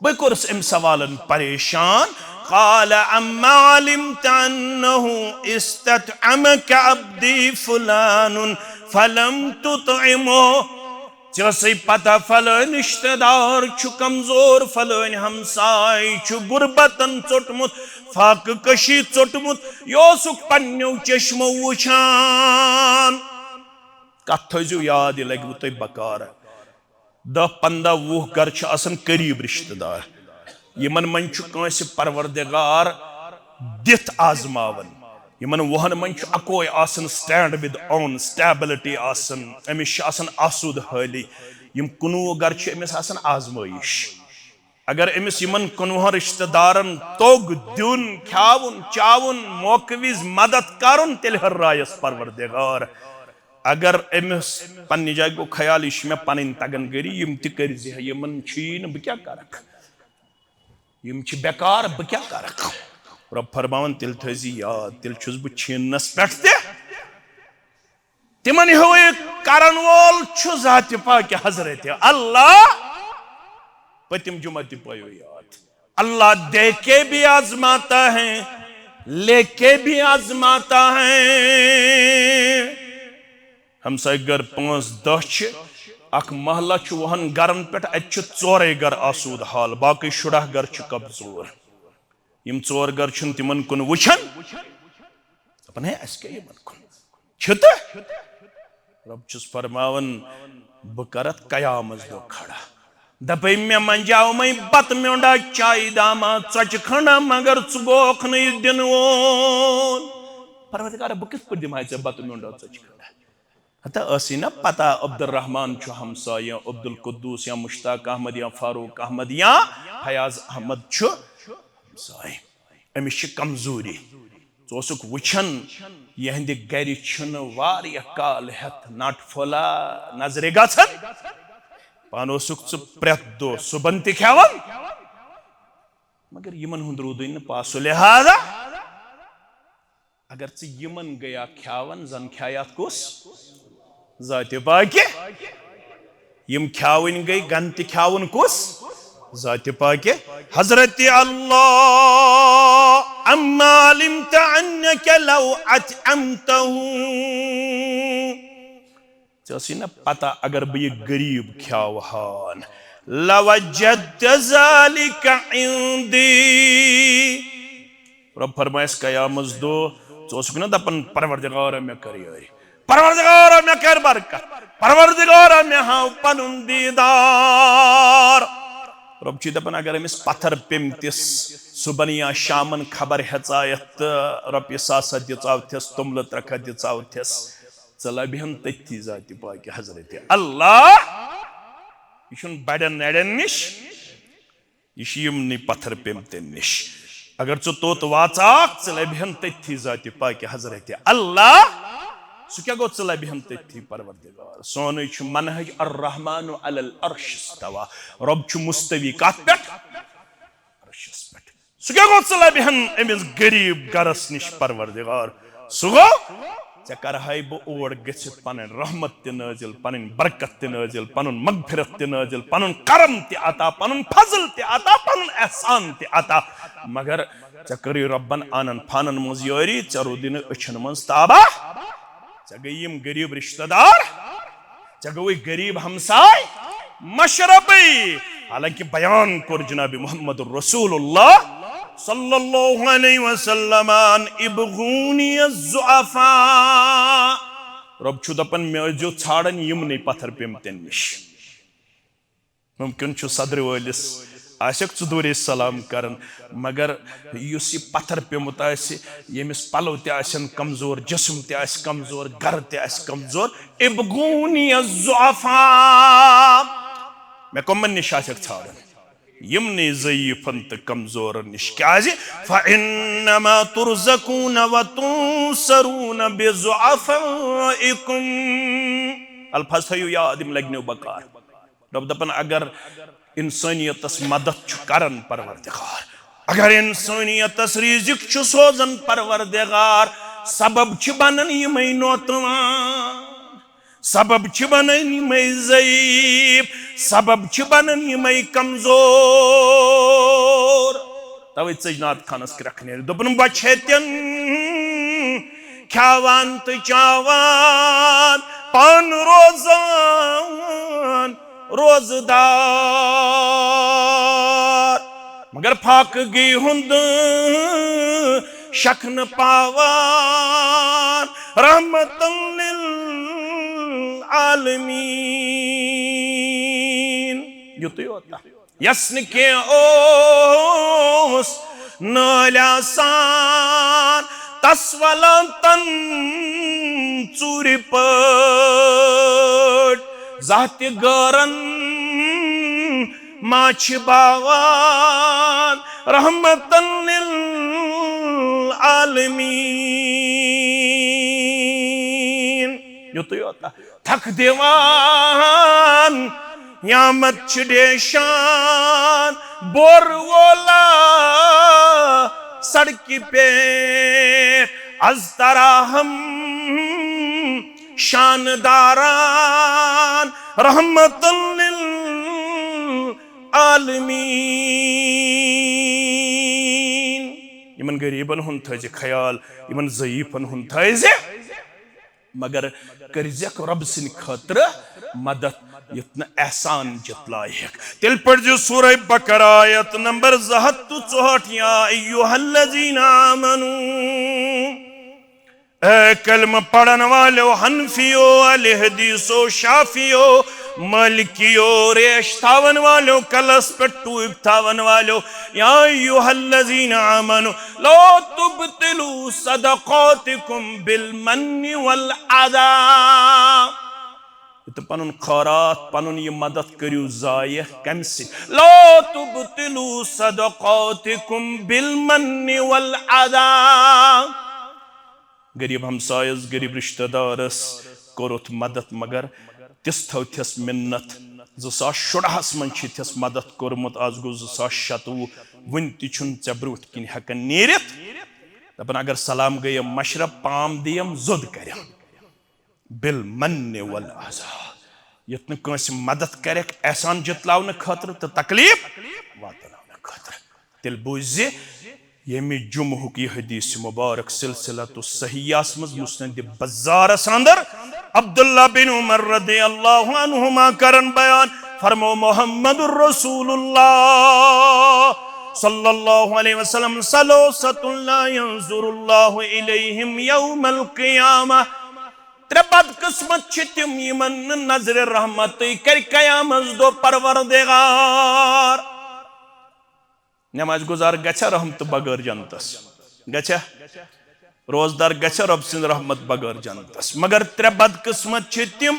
Speaker 1: बे कोरस अम सवालन परेशान क़ाल अम्मा अलिमत अन्नहु इस्ततअमक अब्दी फुलानुन फलम तुतइमुहु से पता फलन रिश्तेदार छु कमजोर फलन हमसाय छु गुरबतन चोटमुत फाक कशी चोटमुत योसुक पन्न्यो चश्मो वुछान कथ थो याद लगे तुम बकार 10-15-20 घर आसन करीब रिश्तेदार यमन मन कंस परवरदिगार दिथ आजमावन यमन वहन मन अकोय आसन स्टैंड विद ऑन स्टेबिलिटी आसन अमिस आसन आसूद हाली यम 19 घर अमिस आसन आजमाइश अगर अमिस यमन 19 रिश्तेदारन तोग दुन खावन चावन मौकविज मदद करुन तेल हर्रायस परवरदिगार अगर अमिस पन्नी जाय गो ख्याल यह मे पन तगन गरी यम कर यमन बह क्या करक यम बेकार बह क्या करक रब फरमान तिल थी याद तिल छुस बह छीनस पे तिमन हुए करन वोल जात पाक हजरत अल्लाह पतिम जुमा पायो याद अल्लाह दे के भी आजमाता है लेके भी आजमाता है हमसाय घर 5-10 अख महला वहन गरन पे 4 घर आसूद हाल बाकी 60 घर कमजोर यम चोर गर छन तिमन कुन वुछन दपन है अस के यमन कुन छत रब छुस फरमावन बकरत कयामत दो खड़ा दपे मे मंजाव मई बत म्योंडा चाय दामा चच खंडा मगर चुगोख नहीं दिन वोन परवरदिगार बकिस पर दिमाय से बत म्योंडा चच खंडा हता असीना पता अब्दुल रहमान छु हमसा या अब्दुल कुद्दूस या मुश्ताक अहमद या फारूक अहमद या फयाज अहमद छु हमसाय अमिश कमजोरी चोसुक वुछन यहंदि गरि छन वारिया काल हेत नाट फोला नजरे गछन पानो सुख प्रेत दो सुबन त खावन मगर यमन हुंद रूदन पासो लिहाजा अगर च यमन गया खावन जन खायात कुस जाते पाके यम खावन गई गंत खावन कुस जाते पाके हजरत अल्लाह अम्मा लिमत अन्नक लौ अतअमतहु चसीना पता अगर बे गरीब ख्यावहान लवजद ज़ालिका इंदी रब फरमाइस कयामत दो चोसुक न दपन परवरदिगार मे कर यारी परवरदिगार मे कर बरकत परवरदिगार मे हाउ पनुन दीदार रब ची दपन अगर अमिस पत्थर पिमतिस सुबन या शामन खबर हेचायत रब सासा दिचावथस तुमल त्रख दिचावथस चला बिहन तथी जाति पाके हजरत अल्लाह यह बड़न नड़न निश यह पत्थर पेमतन निश अगर चो तोत वाचाक चला बिहन तथी जाति पाके हजरत अल्लाह सु क्या गो चला बिहन तथी परवरदिगार सोन मनहज अर्रहमान अलल अर्श इस्तवा रब छु मुस्तवी कत पे अर्शस पे सु क्या गो चला बिहन अमिस गरीब गरस निश परवरदिगार सु गो कर बह और गसित पन रहमत त नाजिल पन बरकत त नाजिल पन मगफिरत त नाजिल पन करम त अता पन फजल त अता पन एहसान त अता मगर चकर रब्बन आनन फानन मज यारी चरो दिन अछन मज ताबा च गई गरीब रिश्तेदार च गई गरीब हमसाय मशरबी हालांकि बयान कर जनाब मोहम्मद रसूलुल्लाह सल्लल्लाहु अलैहि वसल्लम इबगूनी ज़ुअफा रब छु दपन मे जो छाड़न यमने पत्थर पेमतन निश मुमकिन छु सदर वालिस आशक चुदूरे सलाम करन मगर युस पत्थर पेमुत यमिस पलव त कमजोर जिस्म त कमजोर घर त कमजोर इबगूनी ज़ुअफा मे कमन निश आशक छाड़न यमने ज़ईफन त कमजोर निश क्या फ़इन्नमा तुरज़कून व तुंसरून बिज़ुअफ़ाइकुम अल्फाज थयो याद लगनो बकार रब दपन अगर इंसानियतस मदद छु करन परवरदिगार अगर इंसानियतस रिज़्क़ छु सोजन परवरदिगार सबब छु बनन यमै नौतवान सबब छु बनन यमै ज़ईफ सबब छु बनन यमै कमजोर तवे सजनात खानस रखने दोपन बचेतन खावान तो चावान पान रोजान रोजदार मगर फाक गई हुंद शक्न पावान रहमतन लिल आलमीन युत होता यस्न के ओस नलासान तस्वलतन चूरि पट जाति गरन माछ बावान रहमतन लिल आलमीन युत होता थक देवान यामत छिडेशान बोरवोला सड़की पे अजतरा हम शानदारान रहमतन लिल आलमीन यमन गरीबन हुन थे ख्याल यमन ज़ईफन हुन थे मगर करजक रब सिन खतर मदद युत एहसान जतलायक तिल पढ़ सूरह बकरा आयत नंबर 64 या अय्युहल्लज़ीना आमनू कलम पढ़न वालो हनफियो अहले हदीसो शाफियो मालिकियो रेश थावन वालो कलस पे टूब थावन वालो या अय्युहल्लज़ीना आमनू ला तुबतिलू सदक़ातिकुम बिलमन्नि वल अज़ा तो पनुन खैरात पनुन ये मदद करियो जाय कम से ला तुबतिलू सदक़ातिकुम बिलमन्नि वल अज़ा गरीब हमसायस गरीब रिश्तेदारस कोरुत मदद मगर तिस थो थस मिन्नत 2016 मन थस मदद कोरमुत आज गो 2027 वन तुन ऐ ब्रूट किन हेकन नीरित दपन अगर सलाम गय मशरब पाम दियम जुद करम बिल मन्ने वल अज़ा यत न कंस मदद करक एहसान जतलावन खतर तो तकलीफ वातलावन खतर तिल बुझ यमि जुमहुक यह हदीस मुबारक सिलसिलतु सहीयास मज मुस्नद बज़्ज़ारस अंदर अब्दुल्लाह बिन उमर रज़ियल्लाहु अन्हुमा करन बयान फरमो मुहम्मदुर रसूलुल्लाह सल्लल्लाहु अलैहि वसल्लम सलासतुन ला यंजुरुल्लाहु इलैहिम यौमल क़ियामह त्रे बदकिस्मत छ तिम यमन नजर रहमत कर क़यामत दो परवरदिगार नमाज गुजार गछा रहमत बगर जनतस गछा रोजदार गछा रब सिंद रहमत बगर जनतस मगर त्रे बदकिस्मत छ तिम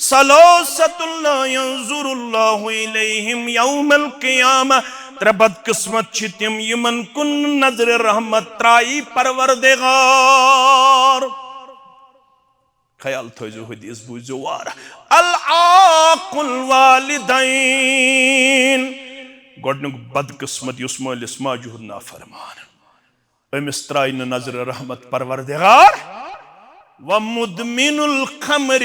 Speaker 1: सलासतुन ला यंजुरुल्लाहु इलैहिम यौमल क़ियामह त्रे बदकिस्मत छ तिम यमन कुन नजर रहमत त्राई परवरदिगार ख्याल थो हदीस बुझो वार अल आकुल वालिदैन गोडनुक बदकिस्मत युस मालिस माजुर ना फरमान अमिस त्राई नजर रहमत परवरदिगार व मुदमिनुल खमर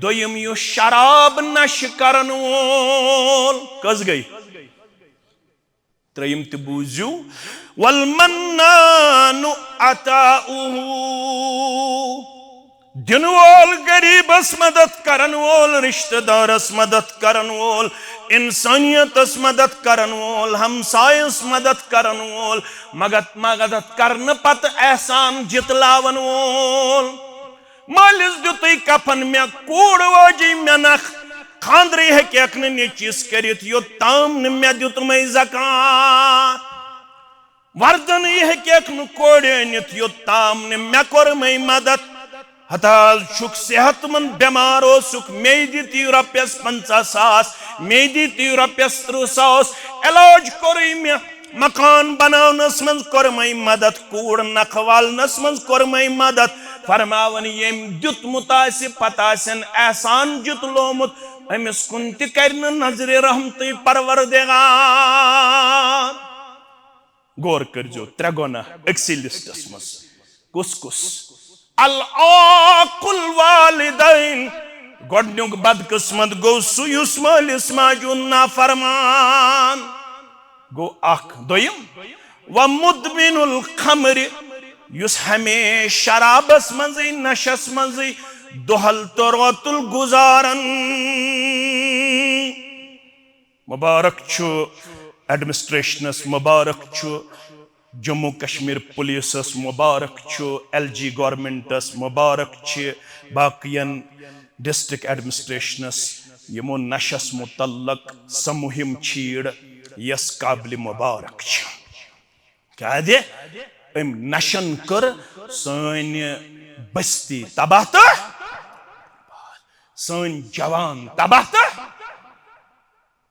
Speaker 1: दोयम यु शराब नश करन वोल कस गई त्रयम त बुझू वल मन्नानु अताउहु दिन वोल गरीबस मदद करन वोल रिश्तेदारस मदद करन वोल इंसानियतस मदद करन वोल हमसायस मदद करन वोल मदद करन पत एहसान जितलावन वोल मालिस दुतई कफन में कूड़ वाजी में नख खांद्री है कि अखने ने चीज करित यो ताम न में दुत में ज़कात वर्दन है कि अखन कोड़े नित यो ताम न में कोर में मदद हताल शुक सेहतमंद बीमार हो सुख मेदी ती रपियस 50,000 मेदी ती रपियस 30,000 इलाज कोरी में मकान बनावनस मंज कोर मई मदद कूड़ नखवालनस मंज कोर मई मदद फरमावन यम जुत मुतासिब पतासन एहसान जुत लोमुत अमिस कुन ति करन नजर रहमत परवरदिगार गौर करजो त्रे गुना अक्सी लिस्टस मस कुस अल आकुल वालिदैन गोडनुक बदकिस्मत गो सुयुस मालिस माजुन ना फरमान गो अख दोयम व मुदमिनुल खमर युस हमेश शराबस मजी नशस मजी दोहल तो रोतुल गुजारन मुबारक छु एडमिनिस्ट्रेशनस मुबारक छु जम्मू कश्मीर पुलिसस मुबारक छु LG गवर्नमेंटस मुबारक छ बाकियन डिस्ट्रिक्ट एडमिनिस्ट्रेशनस यमो नशस मुतल्लक समुहिम छीड़ यस काबिल मुबारक छ क्या दे अम नशन कर सन बस्ती तबाह तो सन जवान तबाह तो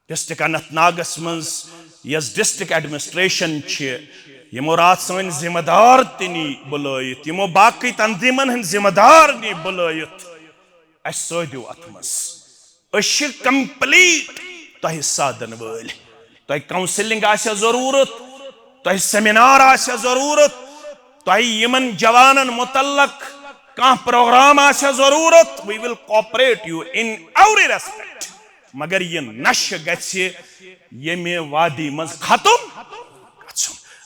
Speaker 1: डिस्ट्रिक्ट अनंतनागस मज यस डिस्ट्रिक्ट एडमिनिस्ट्रेशन छ यमो रात सन जिम्मेदार तिनी बुलायत यमो बाकी तंजीमन हन जिम्मेदार नी बुलायत असोदु अतमस अश कंप्लीट तह साधन वल तह काउंसलिंग आसे जरूरत तह सेमिनार आसे जरूरत तह यमन जवानन मुतल्लक का प्रोग्राम आसे जरूरत we will cooperate you in every respect मगर ये नश गछे यमे वादी मज खत्म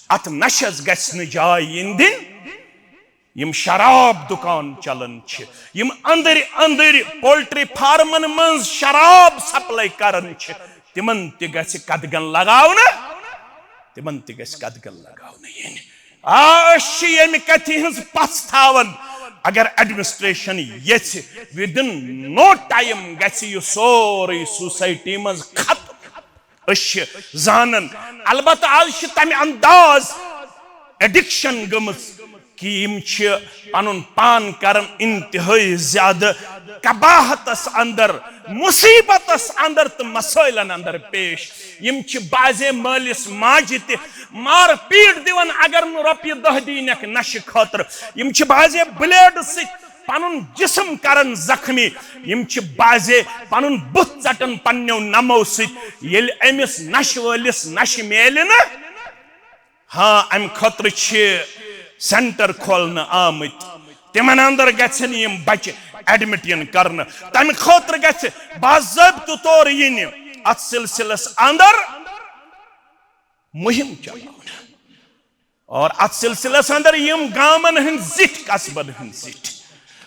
Speaker 1: अत नशस गछ न जाय इन दिन यम शराब दुकान चलन छ, यम अंदर अंदर पोल्ट्री फार्मन मंज शराब सप्लाई करन छ, तिमन ते गछ कदगन लगावना, तिमन ते गछ कदगन लगावना यने आश यम कथि हंस पछतावन अगर एडमिनिस्ट्रेशन यछ विदिन नो टाइम गछ यु सोरे सोसाइटी मज खत्म अश जानन अलबत्ता आज तम अंदाज एडिक्शन गमस कि यम पनुन पान करन इंतहाई ज्यादा कबाहतस अंदर मुसीबतस अंदर तो मसइलन अंदर पेश यम बाजे मालिस माज ते मार पीट दिवन अगर न रपि 10 दीनक नश खतर यम बाजे ब्लेड से पनुन जिस्म करन जख्मी यम बाजे पनुन बुत चटन पन्यो नमो से येल एमिस नश वलिस नश मेल न हाँ अम खतर सेंटर खोलन आमत तिमन अंदर गन यम बच्चे एडमिट करन तम खतर गछ बाज़ाब्त तौर यिन अत सिलसिलस अंदर मुहिम चलावन और अत सिलसिलस अंदर यम गामन हंद जिठ कस्बन हंद जिठ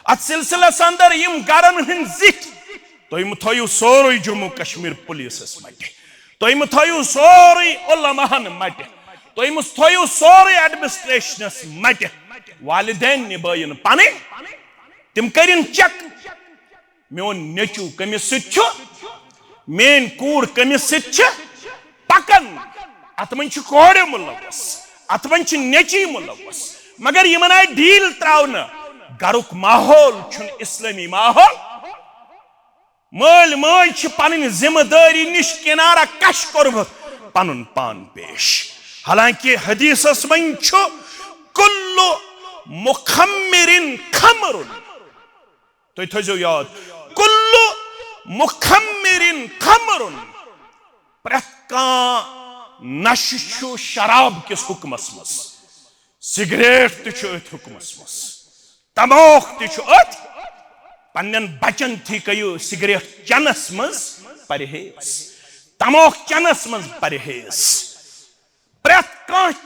Speaker 1: अत सिलसिलस अंदर यम गरन हंद जिठ तुम थयु सोरे जम्मू कश्मीर पुलिस मट तुम थयु सोरे उलमाहन मट तुम थयु सोरे एडमिनिस्ट्रेशनस मट वालिदैन निभाइन पन तिम करिन चेक मोन नेचू कमिस सु मेन कूर कमिस सु पकन अत मन कोड़ मुलवस अत मन नेची मुलवस मगर यमन आय डील त्रावन गरुक माहौल छुन इस्लामी माहौल मल मज पन जिम्मेदारी निश किनारा कश कोरमुत पनुन पान पेश हालांकि हदीसस मन कुल्लु मुखम्मिरिन खमरुन तो थो याद कुल्लु मुखम्मिरिन खमरुन प्रत नश शराब किस हुक्मस मस सिगरेट तथ हुक्मस मस तमाक तथ पन्न बचन थी कयु सिगरेट चनस मज परहेज तमाक चनस मज परहेज प्रत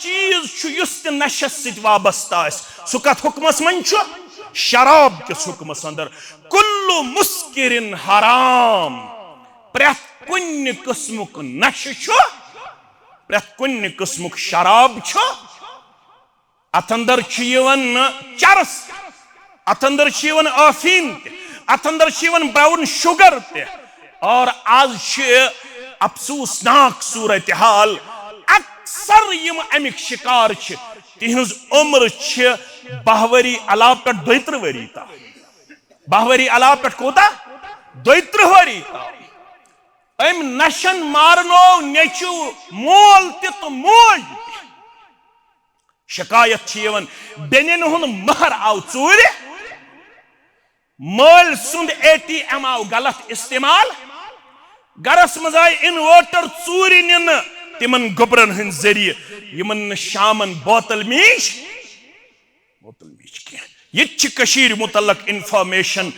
Speaker 1: चीज नशस सत वाबस्ता सह कत हुक्मस मन शराब किस हुक्मस अंदर कुल्लु मुस्किरिन हराम प्रत कुन किस्मुक नश प्रत कुन किस्मुक शराब अत अंदर चरस अत अंदर अफीम अत अंदर ब्राउन शुगर और आज अफसोसनाक सूरत हाल अक्सर यम अमिक शिकार तिहज उम्र 12 वरी अलाव पे 32 वरी ता 12 वरी अलाव पे कोता 32 वरी ता अम नशन मारनो नेचू मोल तो मोल शिकायत बेनिन हुन महर आव चूर मल सुंद ATM आव गलत इस्तेमाल गरस मज आय इन्वर्टर चूर निन तिमन गोबरन हंद जरिए यमन शामन बोतल मीच ये मुतलक इंफॉर्मेशन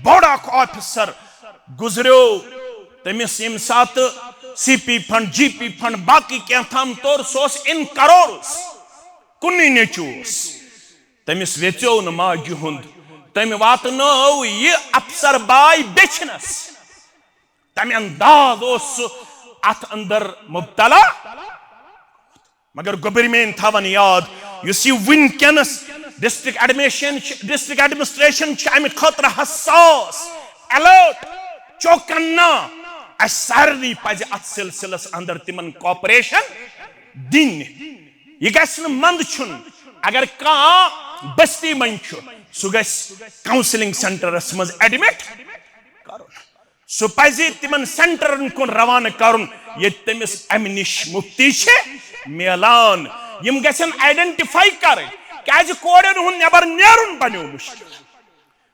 Speaker 1: बड़ा ऑफिसर गुजरो तमिस यम सात CP फंड GP फंड बाकी क्या थाम तौर सोस इन करोड़ कुन नेचूस तमिस वेचो न माज हुंद तम वातनो ये अफसर बाय बेचनस तम अंदाज अत अंदर मुब्तला मगर गोबरमेन थवन याद वनकस डिस्ट्रिक्ट एडमिनिस्ट्रेशन अमि खतर हसास अलर्ट चौकन्ना सारे पज अत सिलसिलस अंदर तिमन कॉपरेशन दिन यह गि मंद अगर कह बस्ती मन सह ग काउंसलिंग सेंटरस मज एडमिट कर सह पजे तिमन सेंटरन कुन रवाना करुन ये तमिस अमि निश मुफ्ती मिलान यम गसन आइडेंटिफाई कर क्या कोड़न हुन नबर नेरुन बनो मुश्किल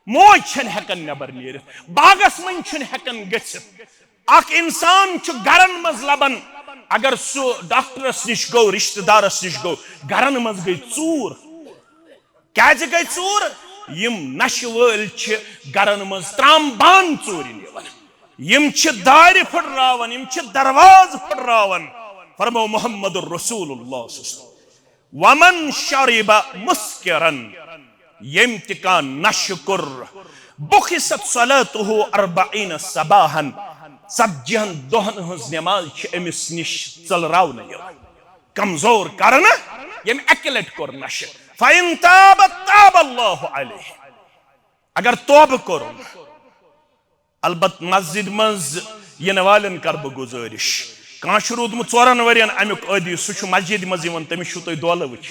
Speaker 1: मोज हेकन नबर नीर बागस मन हेकन गसित अख इंसान गरन मज लबन अगर सह डॉक्टरस निश गो रिश्तेदारस निश गो गरन मज गई चूर क्या गई चूर यम नश वल गरन मज त्राम बान चूर यम दार फुटरावन यम दरवाज फुटरावन फरमो मोहम्मद रसूलुल्लाह वमन शरिबा मुस्किरन यम तिका नशकुर बुखिसत सलातुहु 40 सबाहन 40 दोहन हज नमाज अमिस निश चलरावन कमजोर करना यम अकलट कोर नश फाइन ताब ताब अल्लाहु अलैहि अगर तौब कोर अलबत मस्जिद मज यन वालन कर ब गुजारिश काश रूदमुत 4 वरियन अमुक आदि सु मस्जिद मज यवन तमिस तुय दोल वच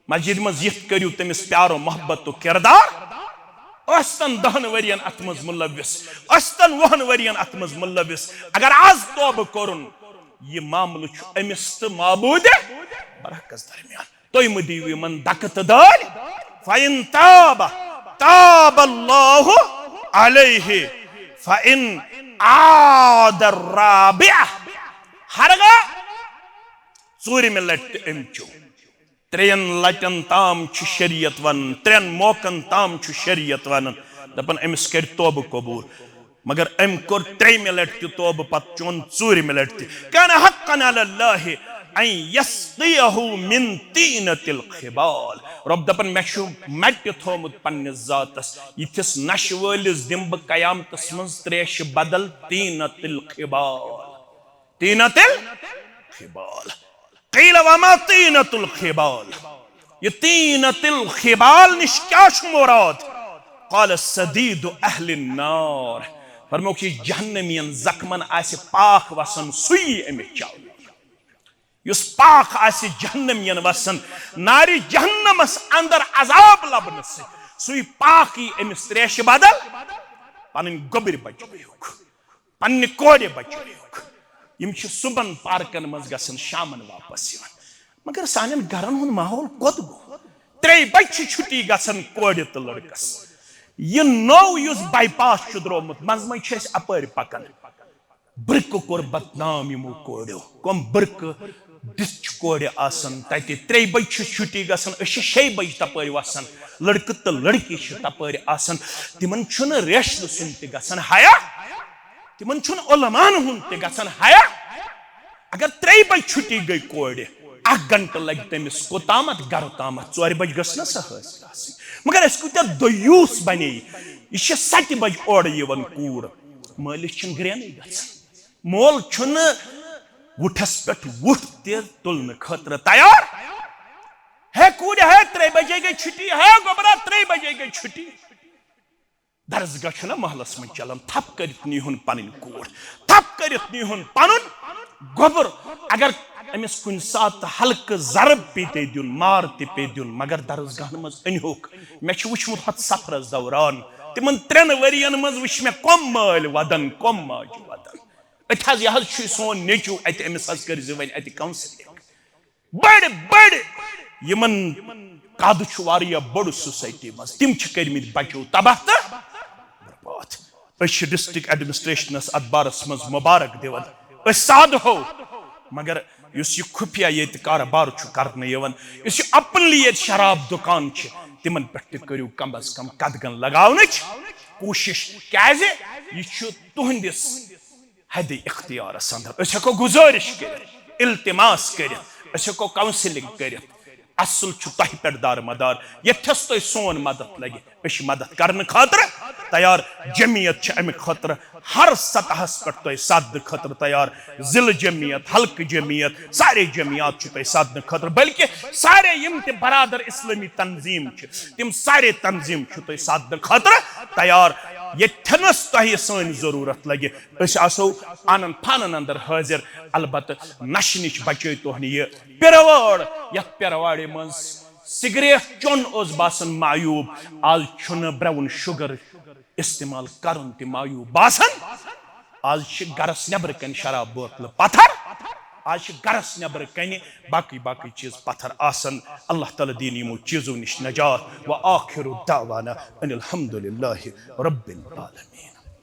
Speaker 1: मस्जिद मज यथ करियो तमिस प्यारो मोहब्बत तो किरदार अस्तन 10 वरियन अत मज मुलविस अस्तन 20 वरियन अत मज मुलविस अगर आज तौब कोरुन ये मामल अमिस तो माबूद बरकस दरमियान तुम दिव मन दकत दाल फाइन ताब ताब अल्लाहु अलैहि फाइन आद राबिआ हरगा चूर में लट अमचो 3 लटन ताम शरीयत वन 3 मौकन ताम शरीयत वन दपन अमिस कर तौब कबूल मगर अम कोर 3 लट तौब पत चोन 4 लट कान हक्कन अलल्लाहि अन यस्क़ियहु मिन तीनतिल खिबाल रब दपन मेशु मट थोमुत पन्ने जातस इथिस नश वलिस दिम ब कयामतस मज त्रेश बदल तीनतिल खिबाल क़ील वमा तीनतुल खिबाल ये तीनतिल खिबाल निश क्या मुराद क़ाल सदीदु अहलिन नार फरमो कि जहन्नमियन जख्मन आसे पाक वसन सुई अमिस चाव युस पाक आसे जहन्नमियन वसन नारी जहन्नमस अंदर अजाब लबन से सुई पाकी अमिस त्रेश बदल पन गोबर बचुक पन्ने कोड़े बचुक यम सुबन पार्कन मज गसन शामन वापस यवन मगर सानन घरन हुन माहौल कोद गो 3 बच्चे छुट्टी गसन कोड़े तो लड़कस ये नौ युस बाईपास द्रोमुत मज मज अपर पकन ब्रक कोर बदनाम यमो कोड़ो कम ब्रक दिस कोड़े आसन तते 3 बजे छुट्टी गसन 6 बजे तपर वसन लड़क तो लड़की तपर आसन तिमन छुन रेश सुन ते गसन हाया तिमन छुन उलमान हुन ते गसन हाया अगर 3 बजे छुट्टी गई कोड़े 1 घंटा लग तमिस कोतामत घर तामत 4 बजे गसन सहस मगर अस कुत दयूस बने यह 7 बजे ओर यवन कूर मालिस ग्रेन गसन मोल छुन वुठस पे वुठ ते तुलन खतर तैयार है कूर है 3 बजे गई छुट्टी है गोबरा 3 बजे गई छुट्टी दरसगाह छना महलस में चलन थप करित निहुन पन कूर थप करित निहुन पनुन गोबर अगर अमिस कुन सात हल्क जरब पे दिन मार पे दिन मगर दरसगाह मज अनहोक मे वुचमुत हत सफरस दौरान तिमन 3 वरियन मज वुच मे कम माल वदन कम माज वदन अत हज यह सोन नेचू अत अमिस हज कर वन अत काउंसलिंग बड़ बड़ यमन कद वारिया बड़ सोसाइटी मज तिम करमित बचो तबाह तो बर्बाद डिस्ट्रिक्ट एडमिनिस्ट्रेशनस अत बारस मज मुबारक दिवन साद हो मगर युस यह खुफिया ये कारोबार करने यवन युस अपनली ये शराब दुकान तिमन पे करू कम अज कम कदगन लगावन कोशिश क्या यह तुहंदिस हद इख्तियारस अंदर हको गुजारिश कर इल्तिमास कर हको काउंसलिंग कर असल तह पे दारमदार यथस तुम सोन मदद लगे मदद करने खातर तैयार जमीयत अमि खतर हर सतहस पे सद खतर तैयार जिल जमीयत हल्क जमीयत सारे जमीयत तुम सदन खतर बल्कि सारे यम ते बरादर इस्लामी तंजीम तिम सारे तंजीम तुम सदन खतर तैयार यथनस तुह सन जरूरत लगे आसो आनन फानन अंदर हाजिर अलबत नश नश बचे तुहन यह पिरवाड़ यथ पिरवाड़े मज सिगरेट चोन ओस बासन मायूब आज छुन ब्राउन शुगर इस्तेमाल करन ते मायूब बासन आज गरस नबर कन शराब बोतल पत्थर आज गरस नबर कन बाकी बाकी चीज पत्थर आसन अल्लाह ताला दीन यमो चीजों निश नजात व आखिरु दावाना अनिल हम्दुलिल्लाहि रब्बिल आलमीन।